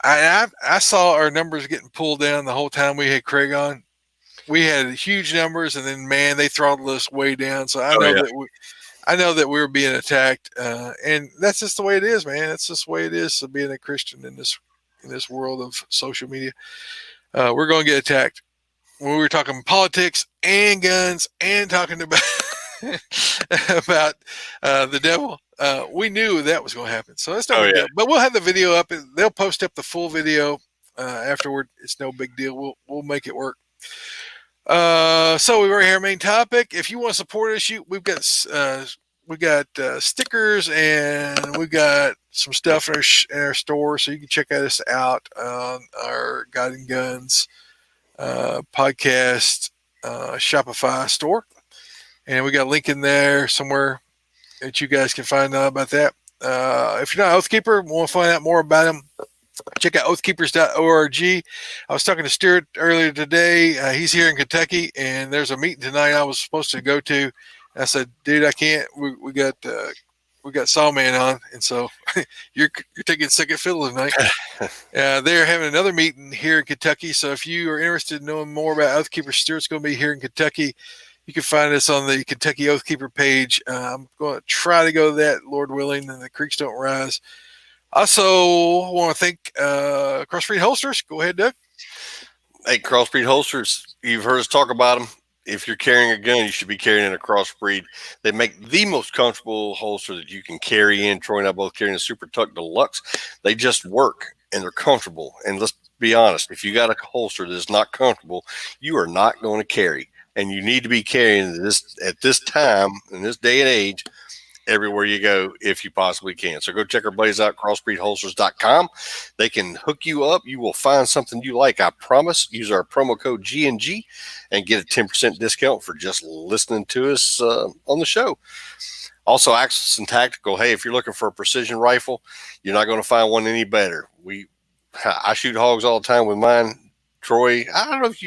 I saw our numbers getting pulled down the whole time we had Craig on. We had huge numbers, and then man, they throttled us way down. So I know that we were being attacked, and that's just the way it is, man. That's just the way it is to being a Christian in this world of social media. We're going to get attacked. When we were talking politics and guns and talking about about the devil, we knew that was going to happen. So that's no big deal. But we'll have the video up. They'll post up the full video afterward. It's no big deal. We'll make it work. So we're here. Main topic. If you want to support us, we've got stickers, and we've got some stuff in our store, so you can check us out on our God and Guns podcast Shopify store, and we got a link in there somewhere that you guys can find out about that. If you're not Oathkeeper, want to find out more about them, check out oathkeepers.org. I was talking to Stuart earlier today. He's here in Kentucky, and there's a meeting tonight I was supposed to go to. I said, dude, I can't. We got Sawman on, and so you're taking second fiddle tonight. They're having another meeting here in Kentucky. So if you are interested in knowing more about Oathkeeper, Stuart's going to be here in Kentucky. You can find us on the Kentucky Oathkeeper page. I'm going to try to go to that, Lord willing, and the creeks don't rise. Also, want to thank Crossbreed Holsters. Go ahead, Doug. Hey, Crossbreed Holsters, you've heard us talk about them. If you're carrying a gun, you should be carrying a Crossbreed. They make the most comfortable holster that you can carry in. Troy and I both carrying a Super Tuck Deluxe. They just work, and they're comfortable. And let's be honest, if you got a holster that's not comfortable, you are not going to carry. And you need to be carrying this at this time, in this day and age, everywhere you go if you possibly can. So go check our buddies out, crossbreedholsters.com. They can hook you up. You will find something you like, I promise. Use our promo code G&G and get a 10% discount for just listening to us on the show. Also, Axis and Tactical. Hey, if you're looking for a precision rifle, you're not going to find one any better. I shoot hogs all the time with mine. Troy, I don't know if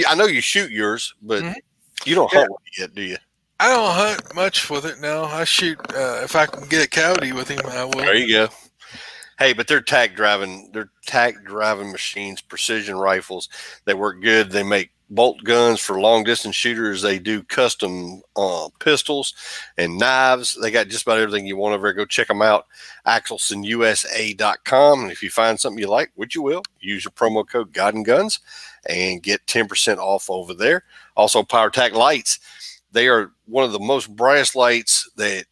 I know you shoot yours, but you don't hunt with it yet, do you? I don't hunt much with it now. I shoot if I can get a coyote with him, I will. There you go. Hey, but they're tack driving machines, precision rifles. They work good. They make bolt guns for long distance shooters. They do custom pistols and knives. They got just about everything you want over there. Go check them out. AxelsonUSA.com. And if you find something you like, which you will, use your promo code God and Guns and get 10% off over there. Also, PowerTac lights. They are one of the most brightest lights that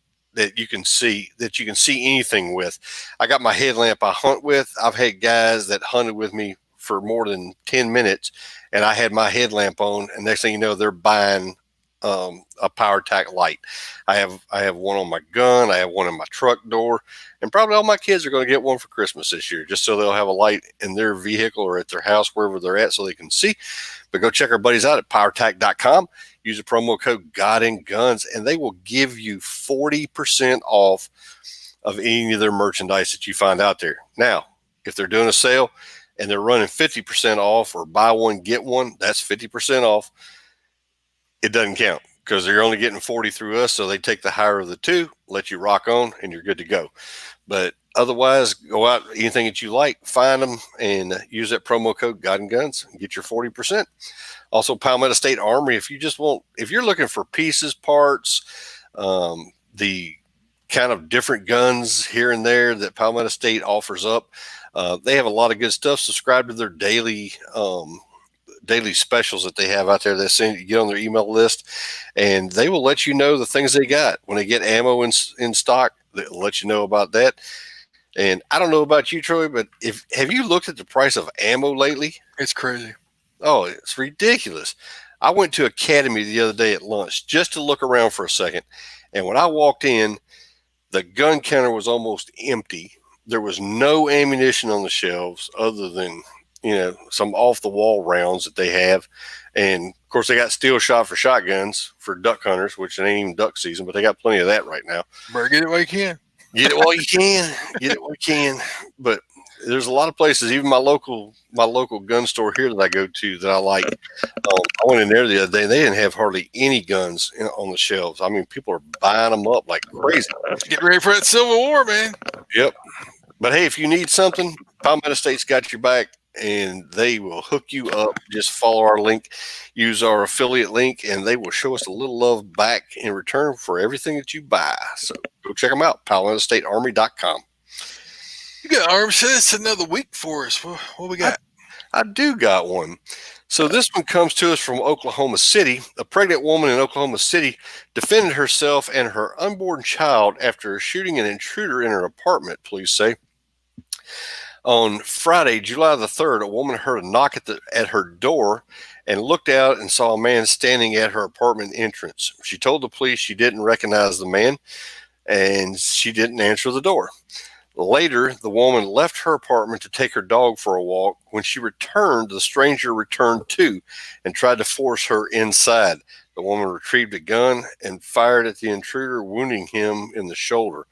you can see anything with. I got my headlamp I hunt with. I've had guys that hunted with me for more than 10 minutes, and I had my headlamp on, and next thing you know, they're buying a PowerTac light. I have one on my gun. I have one in my truck door, and probably all my kids are going to get one for Christmas this year, just so they'll have a light in their vehicle or at their house, wherever they're at, so they can see. But go check our buddies out at PowerTac.com. Use the promo code God and Guns, and they will give you 40% off of any of their merchandise that you find out there. Now, if they're doing a sale and they're running 50% off or buy one, get one, that's 50% off. It doesn't count because they're only getting 40 through us. So they take the higher of the two, let you rock on, and you're good to go. But otherwise, go out, anything that you like, find them and use that promo code God and Guns and get your 40%. Also, Palmetto State Armory. If you're looking for pieces, parts, the kind of different guns here and there that Palmetto State offers up, they have a lot of good stuff. Subscribe to their daily specials that they have out there. They send you get on their email list, and they will let you know the things they got when they get ammo in stock. They'll let you know about that. And I don't know about you, Troy, but have you looked at the price of ammo lately? It's crazy. Oh, it's ridiculous. I went to Academy the other day at lunch just to look around for a second. And when I walked in, The gun counter was almost empty. There was no ammunition on the shelves other than, some off the wall rounds that they have. And of course, they got steel shot for shotguns for duck hunters, which it ain't even duck season, but they got plenty of that right now. Better get it while you can. Get it while you can. Get it while you can. But there's a lot of places, even my local gun store here that I go to that I like. I went in there the other day and they didn't have hardly any guns on the shelves. I mean, people are buying them up like crazy. Get ready for that Civil War, man. Yep. But hey, if you need something, Palmetto State's got your back and they will hook you up. Just follow our link, use our affiliate link, and they will show us a little love back in return for everything that you buy. So go check them out, PalmettoStateArmy.com. You got arms. It's another week for us. What we got? I do got one. So this one comes to us from Oklahoma City. A pregnant woman in Oklahoma City defended herself and her unborn child after shooting an intruder in her apartment, police say. On Friday, July the 3rd, a woman heard a knock at her door and looked out and saw a man standing at her apartment entrance. She told the police she didn't recognize the man and she didn't answer the door. Later, the woman left her apartment to take her dog for a walk. When she returned, the stranger returned too and tried to force her inside. The woman retrieved a gun and fired at the intruder, wounding him in the shoulder.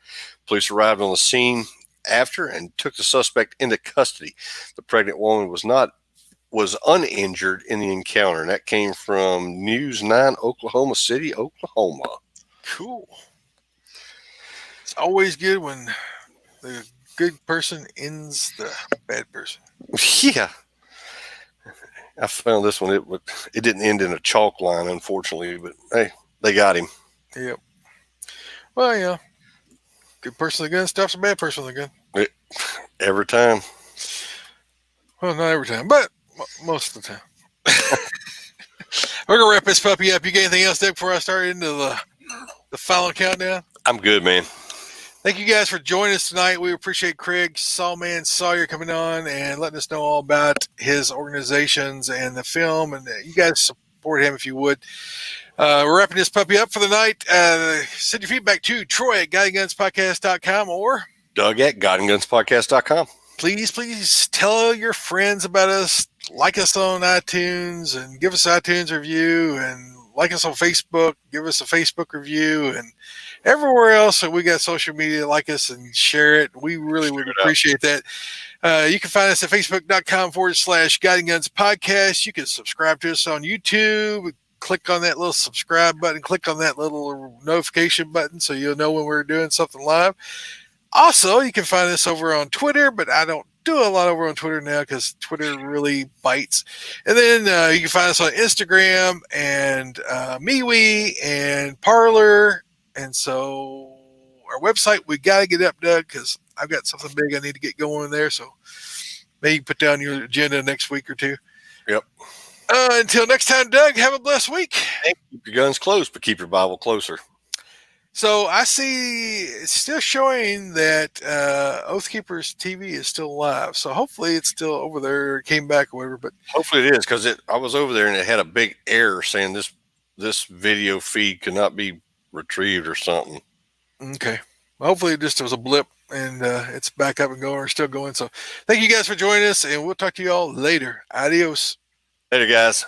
Police arrived on the scene after and took the suspect into custody. The pregnant woman was uninjured in the encounter, and that came from News 9, Oklahoma City, Oklahoma. Cool. It's always good when the good person ends the bad person. Yeah. I found this one. It didn't end in a chalk line, unfortunately, but hey, they got him. Yep. Well, yeah. Good person with the gun stops a bad person with the gun. Every time. Well, not every time, but most of the time. We're going to wrap this puppy up. You got anything else, Doug, before I start into the final countdown? I'm good, man. Thank you guys for joining us tonight. We appreciate Craig Sawman Sawyer coming on and letting us know all about his organizations and the film. And you guys support him if you would. We're wrapping this puppy up for the night. Send your feedback to Troy at GuidingGunsPodcast.com or Doug at GuidingGunsPodcast.com. Please tell your friends about us. Like us on iTunes and give us an iTunes review, and like us on Facebook. Give us a Facebook review, and everywhere else that we got social media, like us and share it. We really would appreciate that. You can find us at Facebook.com/Guiding Guns Podcast. You can subscribe to us on YouTube. Click on that little subscribe button. Click on that little notification button so you'll know when we're doing something live. Also, you can find us over on Twitter, but I don't do a lot over on Twitter now because Twitter really bites. And then you can find us on Instagram and MeWe and Parler. And so our website, we got to get up, Doug, because I've got something big I need to get going there. So maybe you can put down your agenda next week or two. Yep. Until next time, Doug, have a blessed week. Keep your guns close, but keep your Bible closer. So I see it's still showing that Oathkeepers TV is still live. So hopefully it's still over there, or came back or whatever. But hopefully it is, because I was over there and it had a big error saying this video feed could not be retrieved or something. Okay. Well, hopefully it just was a blip and it's back up and going or still going. So thank you guys for joining us, and we'll talk to you all later. Adios. Later, guys.